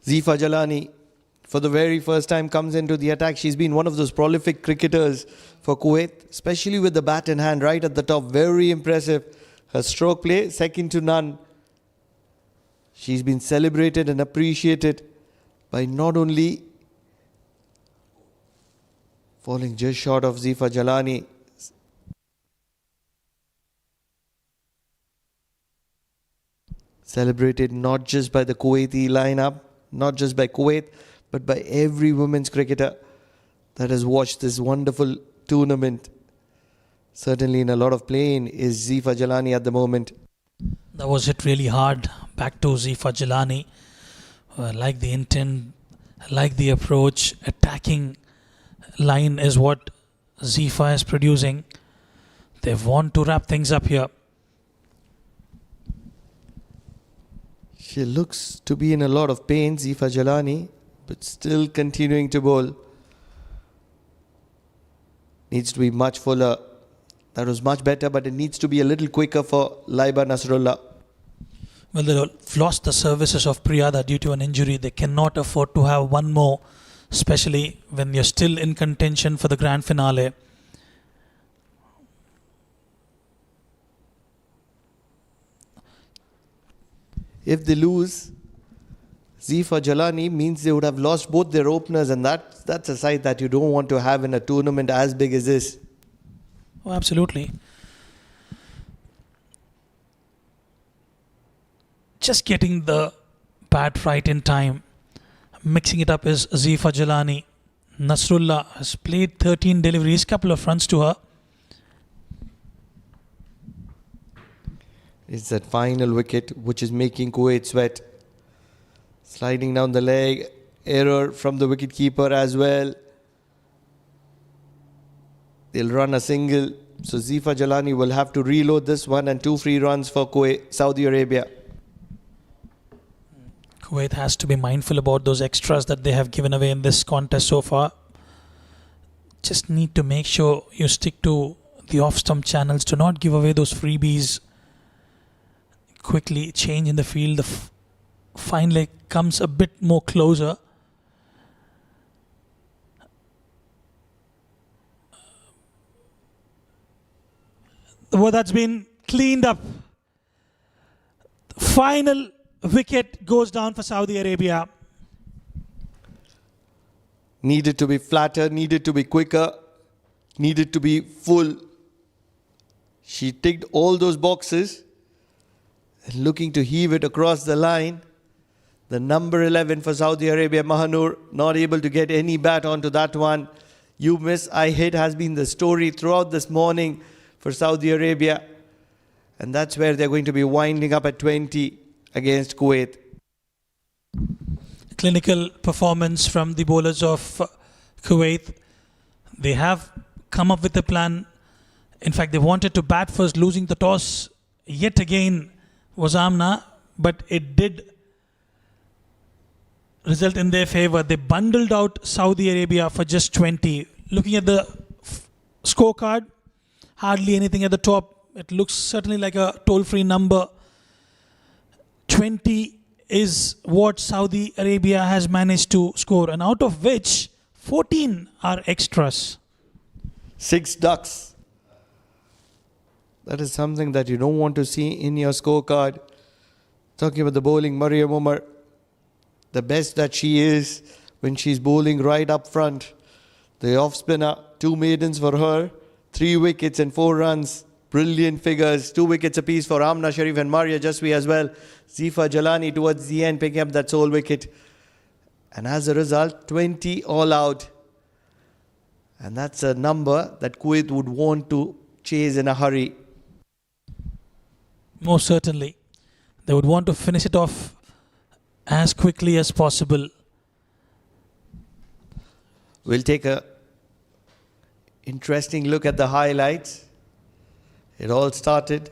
Zifa Jalani, for the very first time, comes into the attack. She's been one of those prolific cricketers for Kuwait, especially with the bat in hand right at the top. Very impressive. Her stroke play, second to none. She's been celebrated and appreciated by not only falling just short of Zifa Jalani, celebrated not just by the Kuwaiti lineup, not just by Kuwait, but by every women's cricketer that has watched this wonderful tournament. Certainly in a lot of pain is Zifa Jalani at the moment. That was hit really hard. Back to Zifa Jalani. Like the intent, like the approach, attacking line is what Zifa is producing. They want to wrap things up here. She looks to be in a lot of pain, Zifa Jalani, but still continuing to bowl. Needs to be much fuller. That was much better, but it needs to be a little quicker for Laiba Nasrullah. Well, they've lost the services of Priyada due to an injury. They cannot afford to have one more, especially when you're still in contention for the grand finale. If they lose, Zifa Jalani means they would have lost both their openers, and that's a side that you don't want to have in a tournament as big as this. Oh, absolutely. Just getting the bat right in time. Mixing it up is Zifa Jalani. Nasrullah has played 13 deliveries, couple of runs to her. It's that final wicket which is making Kuwait sweat. Sliding down the leg, error from the wicketkeeper as well. They'll run a single, so Zifa Jalani will have to reload this one, and 2 free runs for Kuwait, Saudi Arabia. Kuwait has to be mindful about those extras that they have given away in this contest so far. Just need to make sure you stick to the off-stump channels. Do not give away those freebies. quickly change in the field. The fine leg comes a bit more closer. Well, that's been cleaned up. Final wicket goes down for Saudi Arabia. Needed to be flatter, needed to be quicker, needed to be full. She ticked all those boxes. And looking to heave it across the line. The number 11 for Saudi Arabia, Mahanur, not able to get any bat onto that one. You miss, I hit has been the story throughout this morning for Saudi Arabia. And that's where they're going to be winding up at 20 against Kuwait. Clinical performance from the bowlers of Kuwait. They have come up with a plan. In fact, they wanted to bat first, losing the toss yet again was Amna, but it did result in their favor. They bundled out Saudi Arabia for just 20. Looking at the scorecard, hardly anything at the top. It looks certainly like a toll-free number. 20 is what Saudi Arabia has managed to score, and out of which 14 are extras. 6 ducks. That is something that you don't want to see in your scorecard. Talking about the bowling, Mariam Umar, the best that she is when she's bowling right up front. The off spinner, 2 maidens for her, 3 wickets and 4 runs. Brilliant figures, 2 wickets apiece for Amna Sharif and Maria Jasi as well. Zifa Jalani towards the end picking up that sole wicket. And as a result, 20 all out. And that's a number that Kuwait would want to chase in a hurry. Most certainly. They would want to finish it off as quickly as possible. We'll take a interesting look at the highlights. It all started,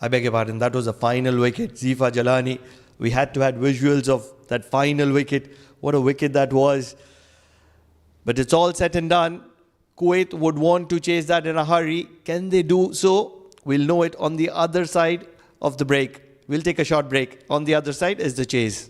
I beg your pardon, that was a final wicket. Zifa Jalani, we had to have visuals of that final wicket. What a wicket that was. But it's all said and done. Kuwait would want to chase that in a hurry. Can they do so? We'll know it on the other side of the break. We'll take a short break. On the other side is the chase.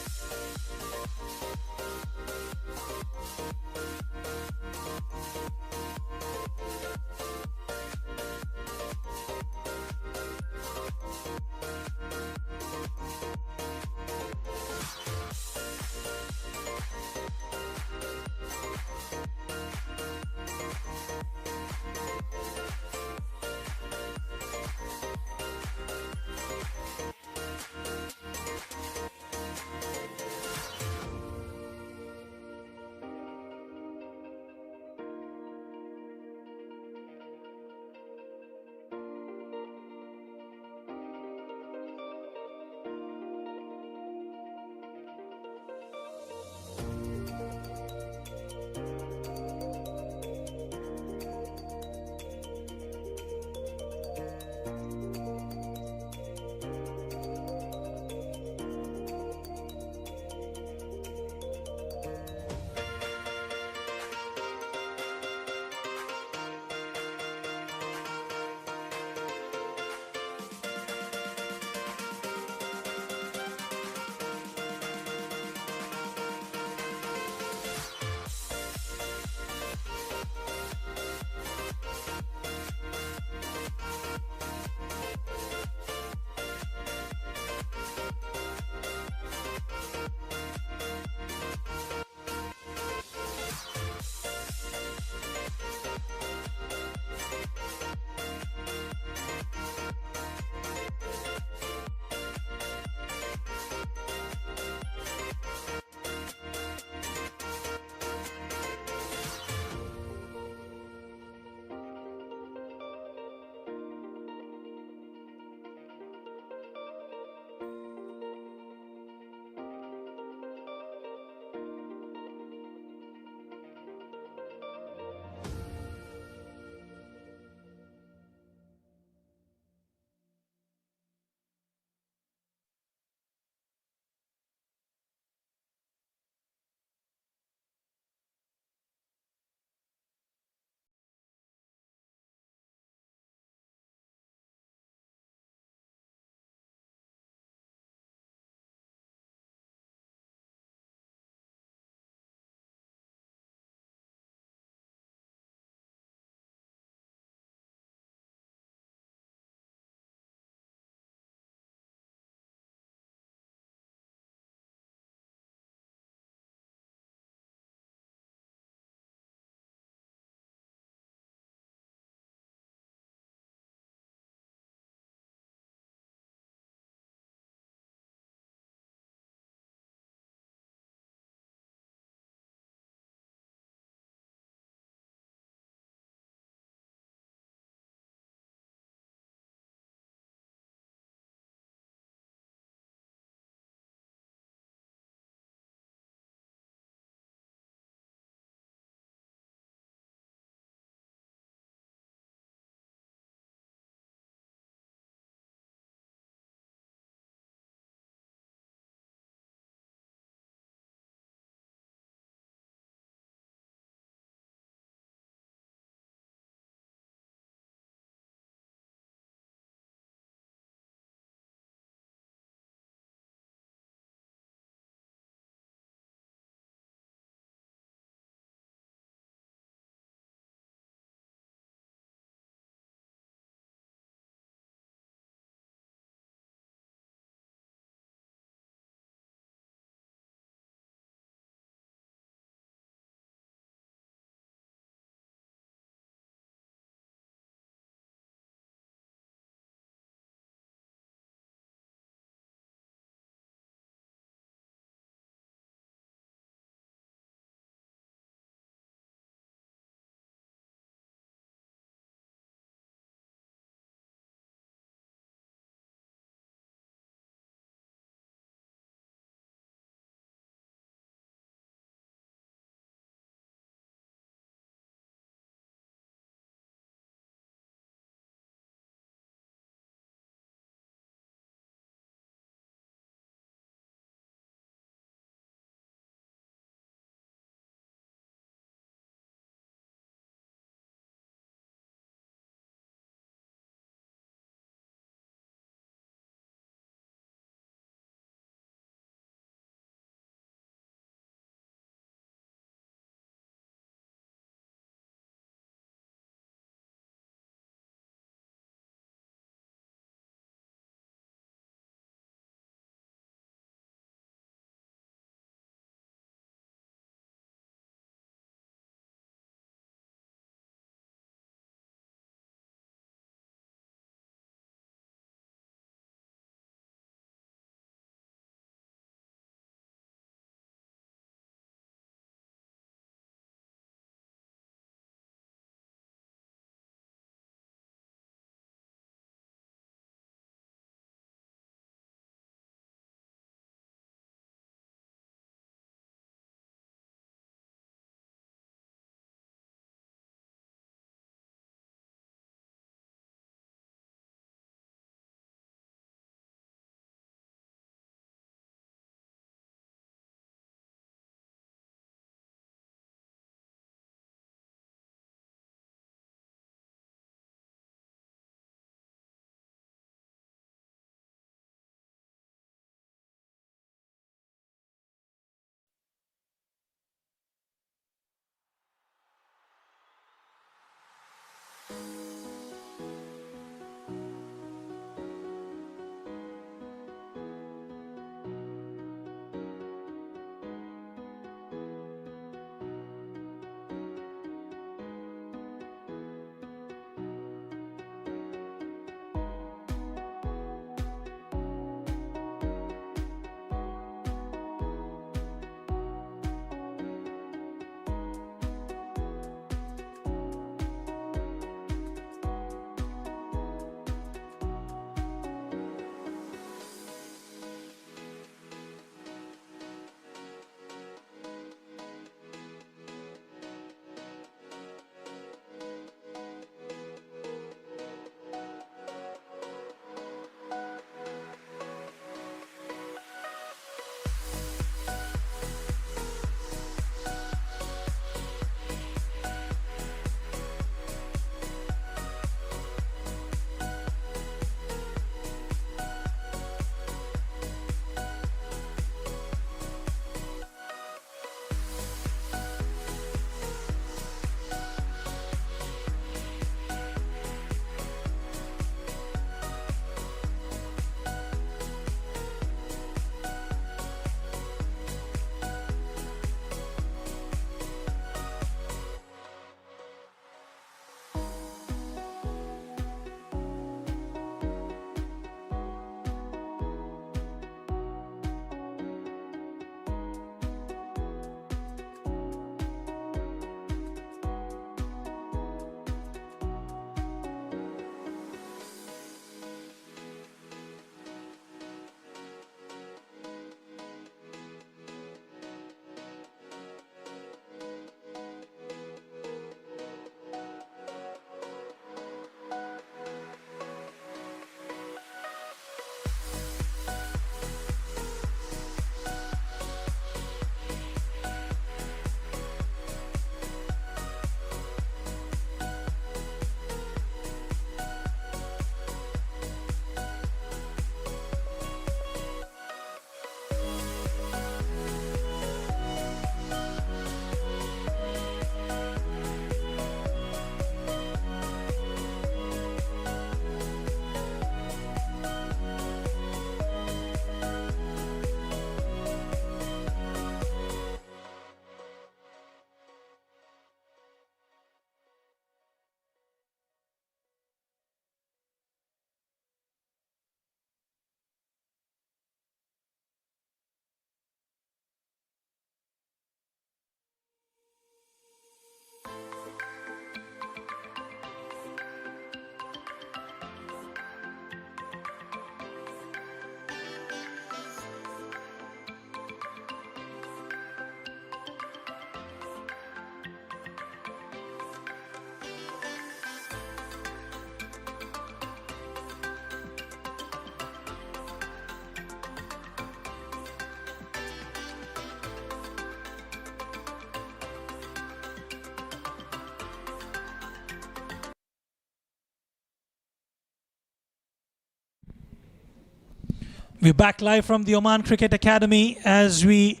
We're back live from the Oman Cricket Academy as we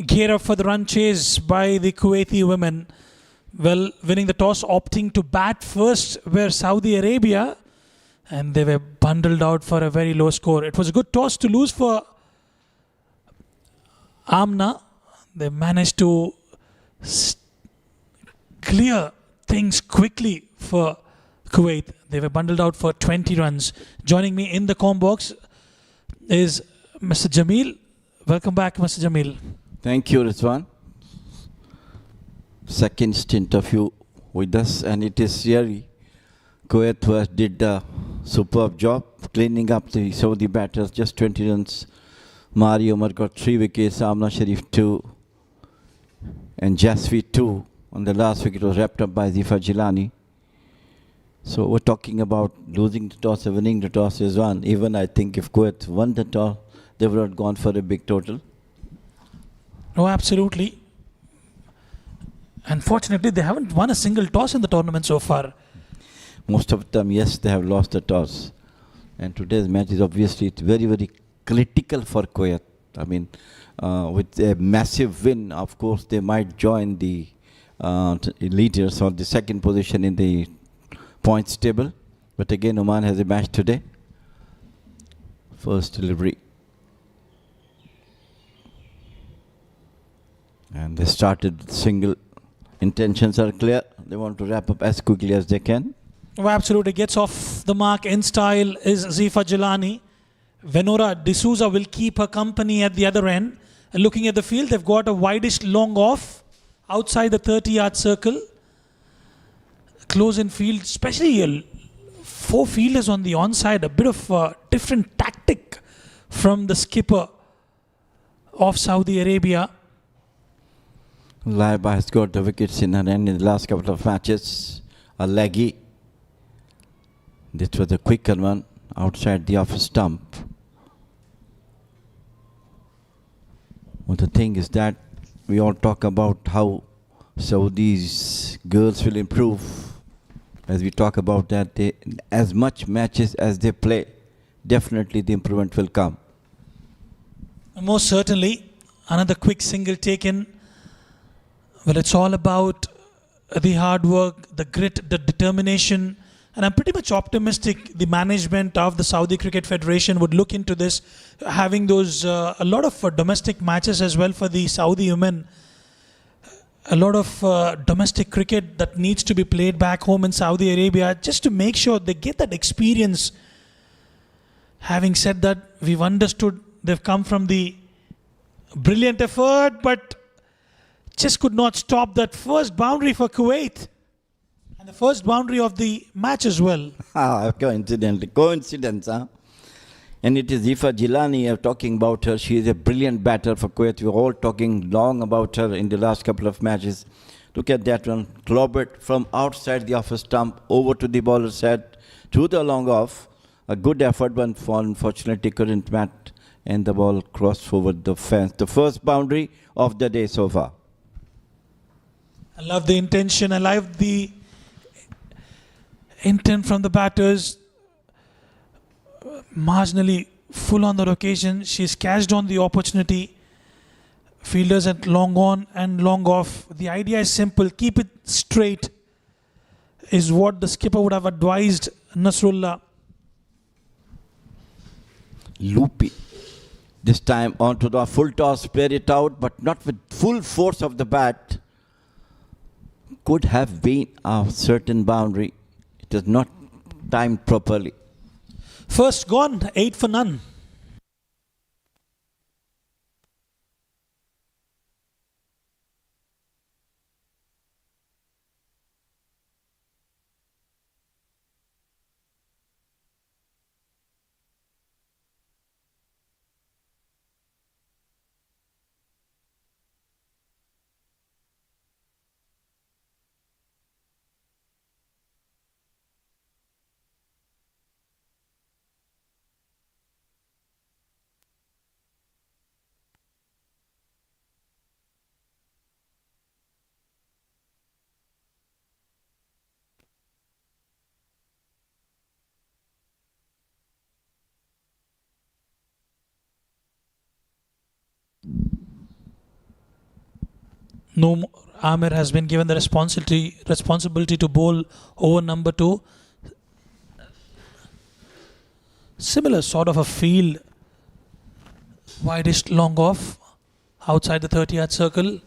gear up for the run chase by the Kuwaiti women. Well, winning the toss, opting to bat first were Saudi Arabia, and they were bundled out for a very low score. It was a good toss to lose for Amna. They managed to clear things quickly for Kuwait. They were bundled out for 20 runs. Joining me in the comm box is Mr. Jamil. Welcome back, Mr. Jamil. Thank you, Rizwan. Second stint of you with us, and it is really Kuwait did a superb job cleaning up the Saudi batters. Just 20 runs. Mari Umar got 3 wickets, Amna Sharif 2, and Jasi 2. On the last wicket was wrapped up by Zifa Jilani. So we're talking about losing the toss or winning the toss is one. Even I think if Kuwait won the toss, they would have gone for a big total. Oh, absolutely. Unfortunately, they haven't won a single toss in the tournament so far. Most of them, yes, they have lost the toss. And today's match is obviously very, very critical for Kuwait. I mean, with a massive win, of course, they might join the leaders or the second position in the points table. But again, Oman has a match today. First delivery. And they started with single. Intentions are clear. They want to wrap up as quickly as they can. Oh, absolutely. Gets off the mark in style is Zifa Jilani. Venora D'Souza will keep her company at the other end. And looking at the field, they've got a wideish long off outside the 30-yard circle. Close in field, especially 4 fielders on the onside. A bit of a different tactic from the skipper of Saudi Arabia. Laiba has got the wickets in her end in the last couple of matches. A leggy. This was a quicker one outside the off stump. Well, the thing is that we all talk about how Saudi's girls will improve. As we talk about that, as much matches as they play, definitely the improvement will come. Most certainly. Another quick single taken. Well, it's all about the hard work, the grit, the determination. And I'm pretty much optimistic the management of the Saudi Cricket Federation would look into this, having those a lot of domestic matches as well for the Saudi women. A lot of domestic cricket that needs to be played back home in Saudi Arabia just to make sure they get that experience. Having said that, we've understood they've come from the brilliant effort, but just could not stop that first boundary for Kuwait. And the first boundary of the match as well. Coincidence, huh? And it is Zifa Jilani talking about her. She is a brilliant batter for Kuwait. We're all talking long about her in the last couple of matches. Look at that one. Clobbered from outside the off stump over to the bowler's head to the long off. A good effort, but unfortunately couldn't bat. And the ball crossed over the fence. The first boundary of the day so far. I love the intention. I love the intent from the batters. Marginally full on that occasion. She's catched on the opportunity. Fielders at long on and long off. The idea is simple. Keep it straight is what the skipper would have advised Nasrullah. Loopy. This time onto the full toss, played it out, but not with full force of the bat. Could have been a certain boundary. It is not timed properly. First gone, 8 for none. No more. Amir has been given the responsibility to bowl over number 2. Similar sort of a field, widest long off outside the 30-yard circle,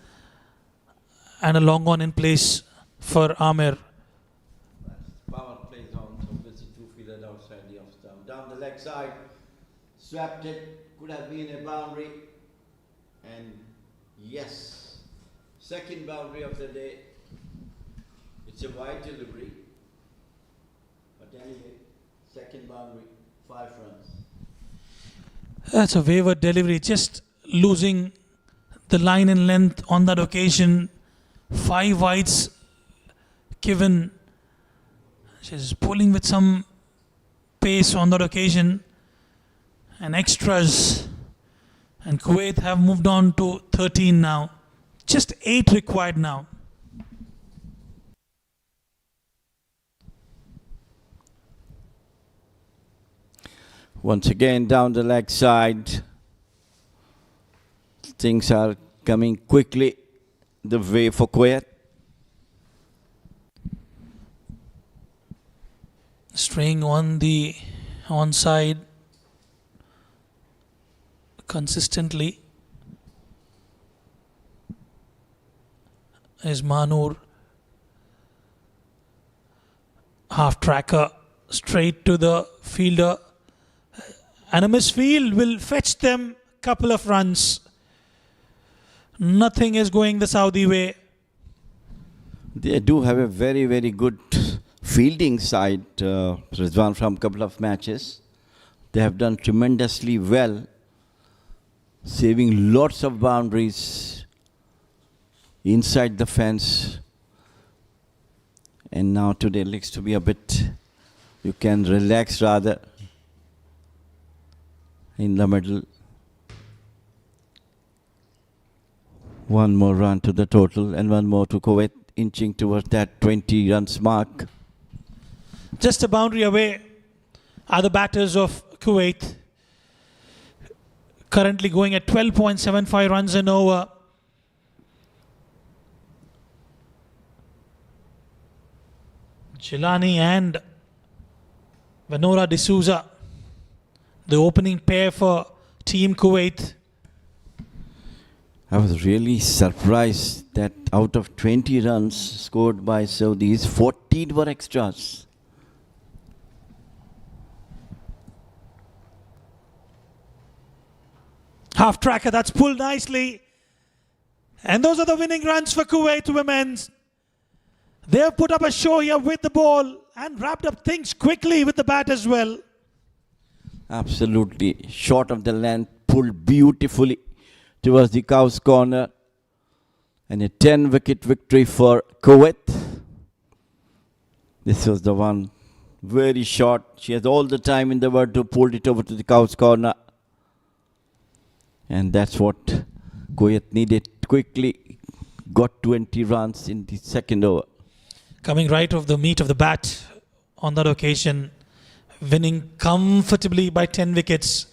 and a long on in place for Amir. Power play zone, so this is 2 fielders outside the off stump. Down the leg side, swept it, could have been a boundary. And yes, second boundary of the day. It's a wide delivery. But anyway, second boundary, 5 runs. That's a wayward delivery, just losing the line in length on that occasion. 5 wides given. She's pulling with some pace on that occasion. And extras. And Kuwait have moved on to 13 now. Just 8 required now. Once again down the leg side. Things are coming quickly the way for Kuwait. Staying on the onside consistently is Manur. Half tracker straight to the fielder. And a misfield will fetch them a couple of runs. Nothing is going the Saudi way. They do have a very, very good fielding side, Rizwan, from a couple of matches. They have done tremendously well, saving lots of boundaries inside the fence. And now today looks to be a bit, you can relax rather in the middle. One more run to the total and one more to Kuwait, inching towards that 20 runs mark. Just a boundary away are the batters of Kuwait. Currently going at 12.75 runs an over. Jilani and Venora D'Souza, the opening pair for Team Kuwait. I was really surprised that out of 20 runs scored by Saudis, 14 were extras. Half tracker, that's pulled nicely. And those are the winning runs for Kuwait Women's. They have put up a show here with the ball and wrapped up things quickly with the bat as well. Absolutely short of the length, pulled beautifully towards the cow's corner. And a 10-wicket victory for Kuwait. This was the one, very short. She has all the time in the world to pull it over to the cow's corner. And that's what Kuwait needed quickly. Got 20 runs in the second over. Coming right off the meat of the bat on that occasion. Winning comfortably by 10 wickets.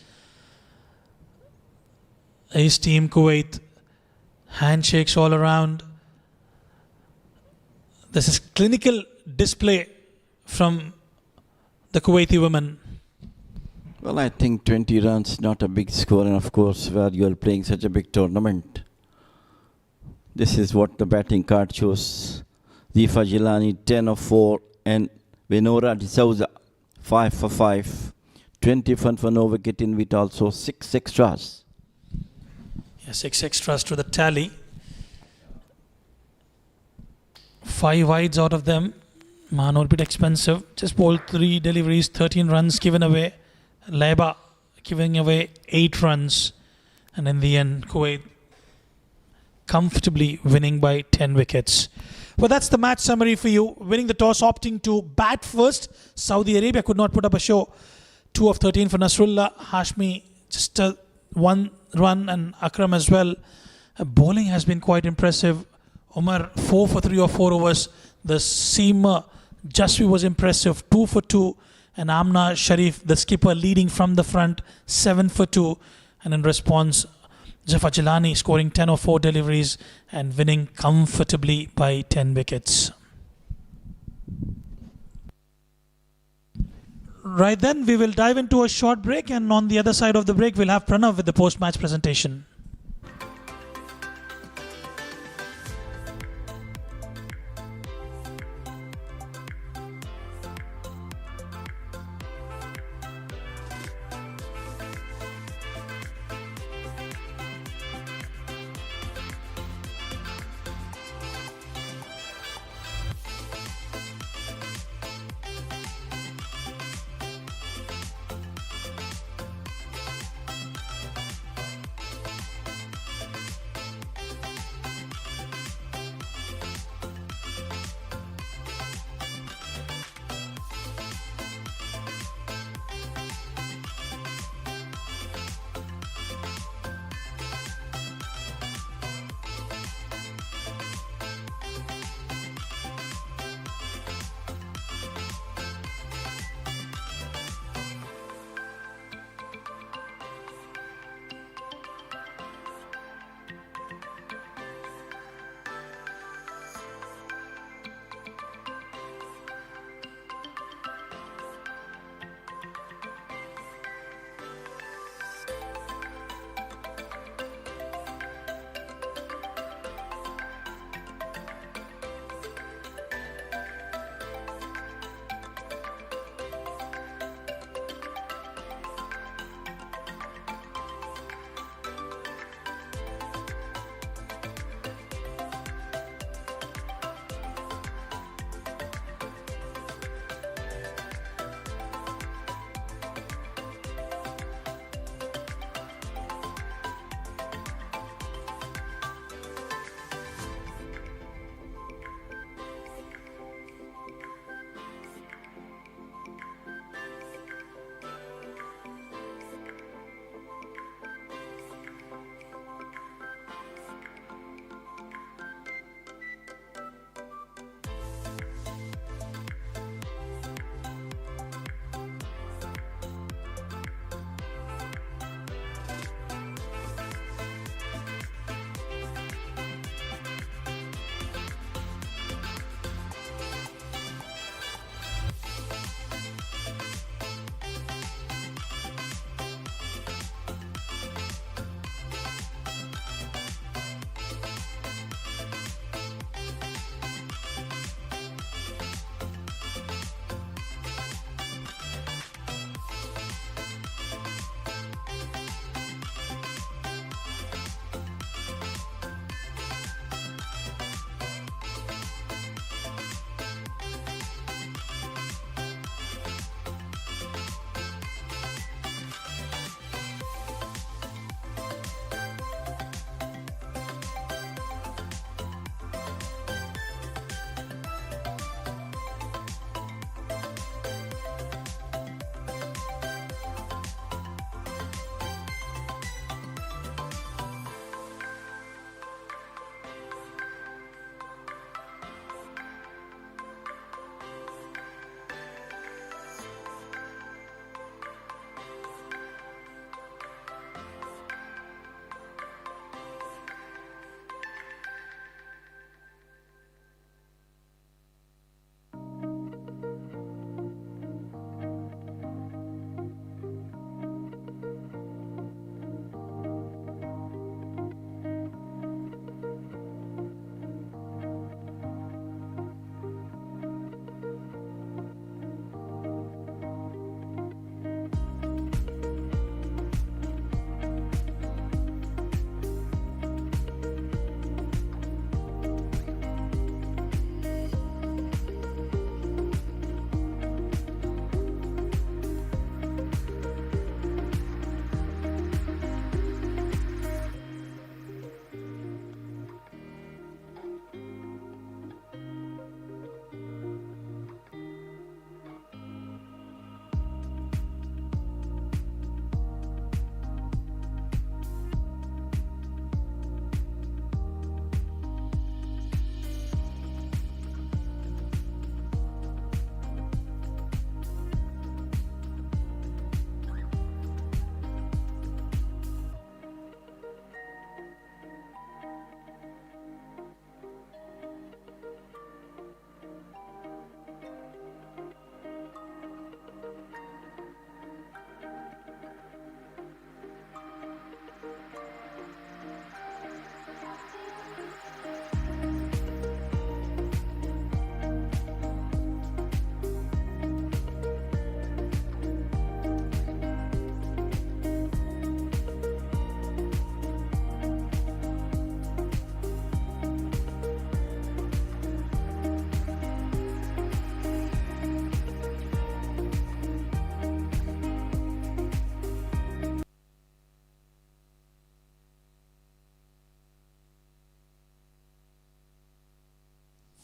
His team Kuwait. Handshakes all around. This is clinical display from the Kuwaiti women. Well, I think 20 runs, not a big score, and of course, where you are playing such a big tournament. This is what the batting card shows. Zifa Jilani, 10 of 4, and Venora D'Souza, 5 for 5. 20 fun for no wicket in with also 6 extras. Yeah, 6 extras to the tally. 5 wides out of them. Manur a bit expensive. Just bowled 3 deliveries, 13 runs given away. Leba giving away 8 runs. And in the end, Kuwait comfortably winning by 10 wickets. Well, that's the match summary for you. Winning the toss, opting to bat first. Saudi Arabia could not put up a show. 2 of 13 for Nasrullah. Hashmi just 1 run, and Akram as well. Bowling has been quite impressive. Umar 4 for 3 or 4 overs. The seamer Jasi was impressive, 2 for 2. And Amna Sharif, the skipper, leading from the front, 7 for 2. And in response, Zafar Jilani scoring 10 or 4 deliveries and winning comfortably by 10 wickets. Right then, we will dive into a short break, and on the other side of the break, we'll have Pranav with the post-match presentation.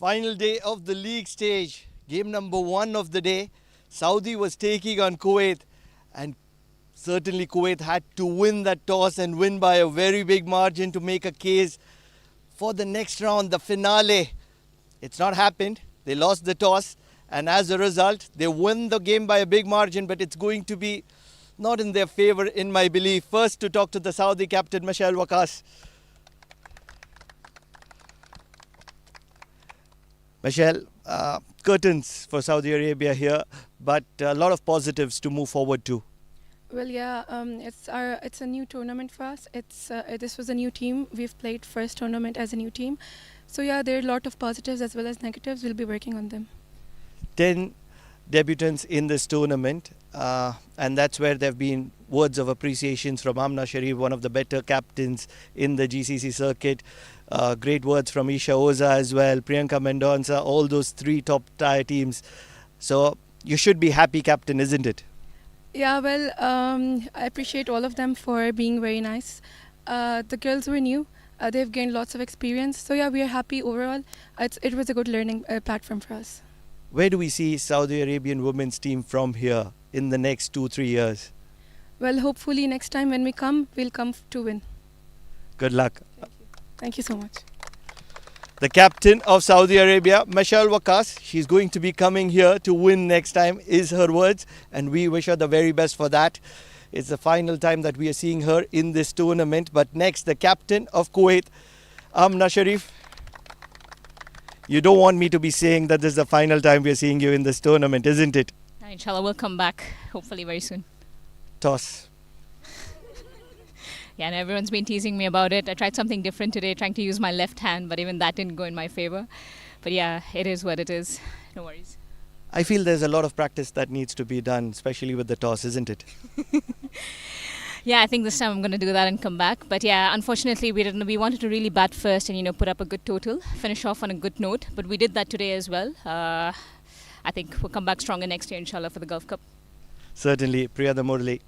Final day of the league stage. Game number 1 of the day. Saudi was taking on Kuwait, and certainly Kuwait had to win that toss and win by a very big margin to make a case for the next round, the finale. It's not happened. They lost the toss, and as a result, they win the game by a big margin, but it's going to be not in their favor, in my belief. First, to talk to the Saudi captain, Michelle Wakas. Michelle, curtains for Saudi Arabia here, but a lot of positives to move forward to. Well, yeah, it's a new tournament for us. This was a new team. We've played first tournament as a new team. So yeah, there are a lot of positives as well as negatives. We'll be working on them. 10 debutants in this tournament, and that's where there have been words of appreciation from Amna Sharif, one of the better captains in the GCC circuit. Great words from Isha Oza as well, Priyanka Mendonca, all those 3 top tier teams. So you should be happy, captain, isn't it? Yeah, well, I appreciate all of them for being very nice. The girls were new. They've gained lots of experience. So yeah, we are happy overall. It was a good learning platform for us. Where do we see Saudi Arabian women's team from here in the next 2-3 years? Well, hopefully next time when we come, we'll come to win. Good luck. Thank you so much. The captain of Saudi Arabia, Michelle Wakas, she's going to be coming here to win next time, is her words, and we wish her the very best for that. It's the final time that we are seeing her in this tournament. But next, the captain of Kuwait, Amna Sharif. You don't want me to be saying that this is the final time we are seeing you in this tournament, isn't it? Inshallah, we'll come back hopefully very soon. Toss. Yeah, and everyone's been teasing me about it. I tried something different today, trying to use my left hand, but even that didn't go in my favor. But yeah, it is what it is. No worries. I feel there's a lot of practice that needs to be done, especially with the toss, isn't it? Yeah, I think this time I'm going to do that and come back. But yeah, unfortunately, we wanted to really bat first and, put up a good total, finish off on a good note. But we did that today as well. I think we'll come back stronger next year, inshallah, for the Gulf Cup. Certainly. Priya Murli,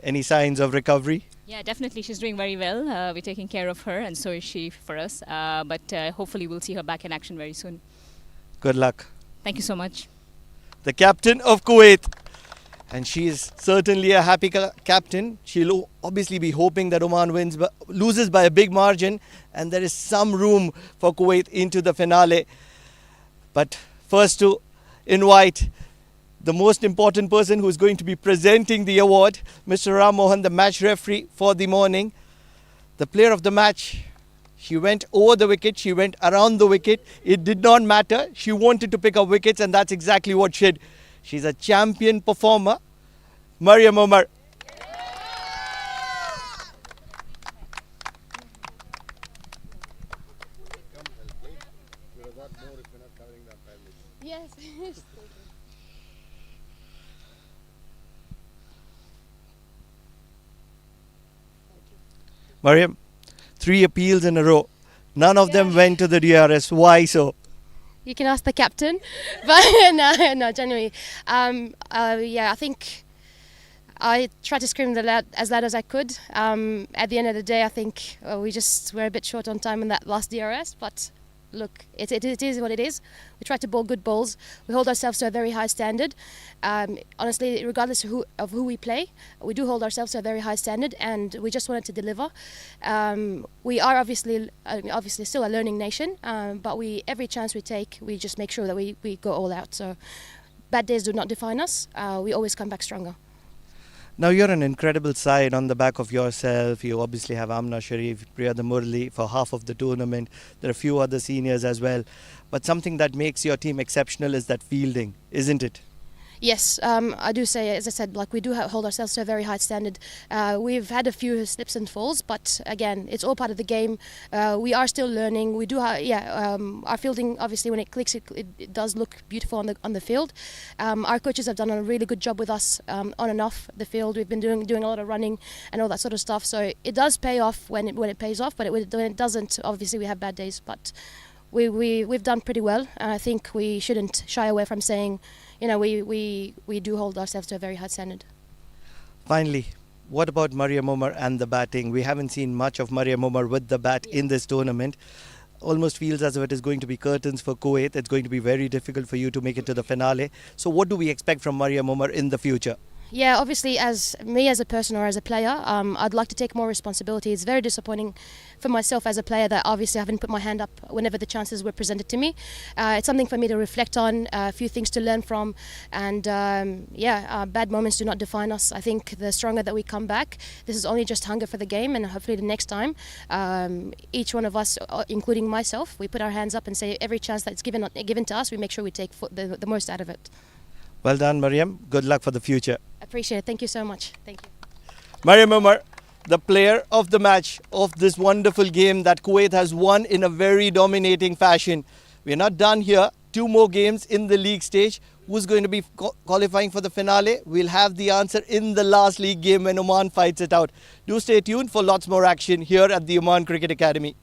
any signs of recovery? Yeah, definitely. She's doing very well. We're taking care of her, and so is she for us. But hopefully we'll see her back in action very soon. Good luck. Thank you so much. The captain of Kuwait. And she is certainly a happy captain. She'll obviously be hoping that Oman loses by a big margin, and there is some room for Kuwait into the finale. But first to invite the most important person who is going to be presenting the award, Mr. Ram Mohan, the match referee for the morning. The player of the match, she went over the wicket, she went around the wicket. It did not matter. She wanted to pick up wickets, and that's exactly what she did. She's a champion performer, Mariam Omar. Yes. Mariam, 3 appeals in a row. None of them went to the DRS. Why so? You can ask the captain, but no, genuinely. I think I tried to scream as loud as I could. At the end of the day, I think we just were a bit short on time in that last DRS, but look, it is what it is. We try to bowl good balls. We hold ourselves to a very high standard. Honestly, regardless of who we play, we do hold ourselves to a very high standard, and we just wanted to deliver. We are obviously still a learning nation, but every chance we take, we just make sure that we go all out. So bad days do not define us. We always come back stronger. Now you're an incredible side on the back of yourself. You obviously have Amna Sharif, Priya Murli for half of the tournament. There are a few other seniors as well. But something that makes your team exceptional is that fielding, isn't it? Yes, I do say, as I said, we do hold ourselves to a very high standard. We've had a few slips and falls, but again, it's all part of the game. We are still learning. We do, our fielding, obviously, when it clicks, it does look beautiful on the field. Our coaches have done a really good job with us on and off the field. We've been doing a lot of running and all that sort of stuff. So it does pay off when it pays off, but when it doesn't, obviously, we have bad days. But we've done pretty well. I think we shouldn't shy away from saying, we do hold ourselves to a very high standard. Finally, what about Mariam Omar and the batting? We haven't seen much of Mariam Omar with the bat in this tournament. almost feels as if it is going to be curtains for Kuwait. It's going to be very difficult for you to make it to the finale. So what do we expect from Mariam Umar in the future? Yeah, obviously, as a person or as a player, I'd like to take more responsibility. It's very disappointing for myself as a player that obviously I haven't put my hand up whenever the chances were presented to me. It's something for me to reflect on, a few things to learn from, and bad moments do not define us. I think the stronger that we come back, this is only just hunger for the game, and hopefully the next time, each one of us, including myself, we put our hands up and say every chance that's given to us, we make sure we take the most out of it. Well done, Mariam. Good luck for the future. Appreciate it. Thank you so much. Thank you. Mariam Umar, the player of the match of this wonderful game that Kuwait has won in a very dominating fashion. We're not done here. 2 more games in the league stage. Who's going to be qualifying for the finale? We'll have the answer in the last league game when Oman fights it out. Do stay tuned for lots more action here at the Oman Cricket Academy.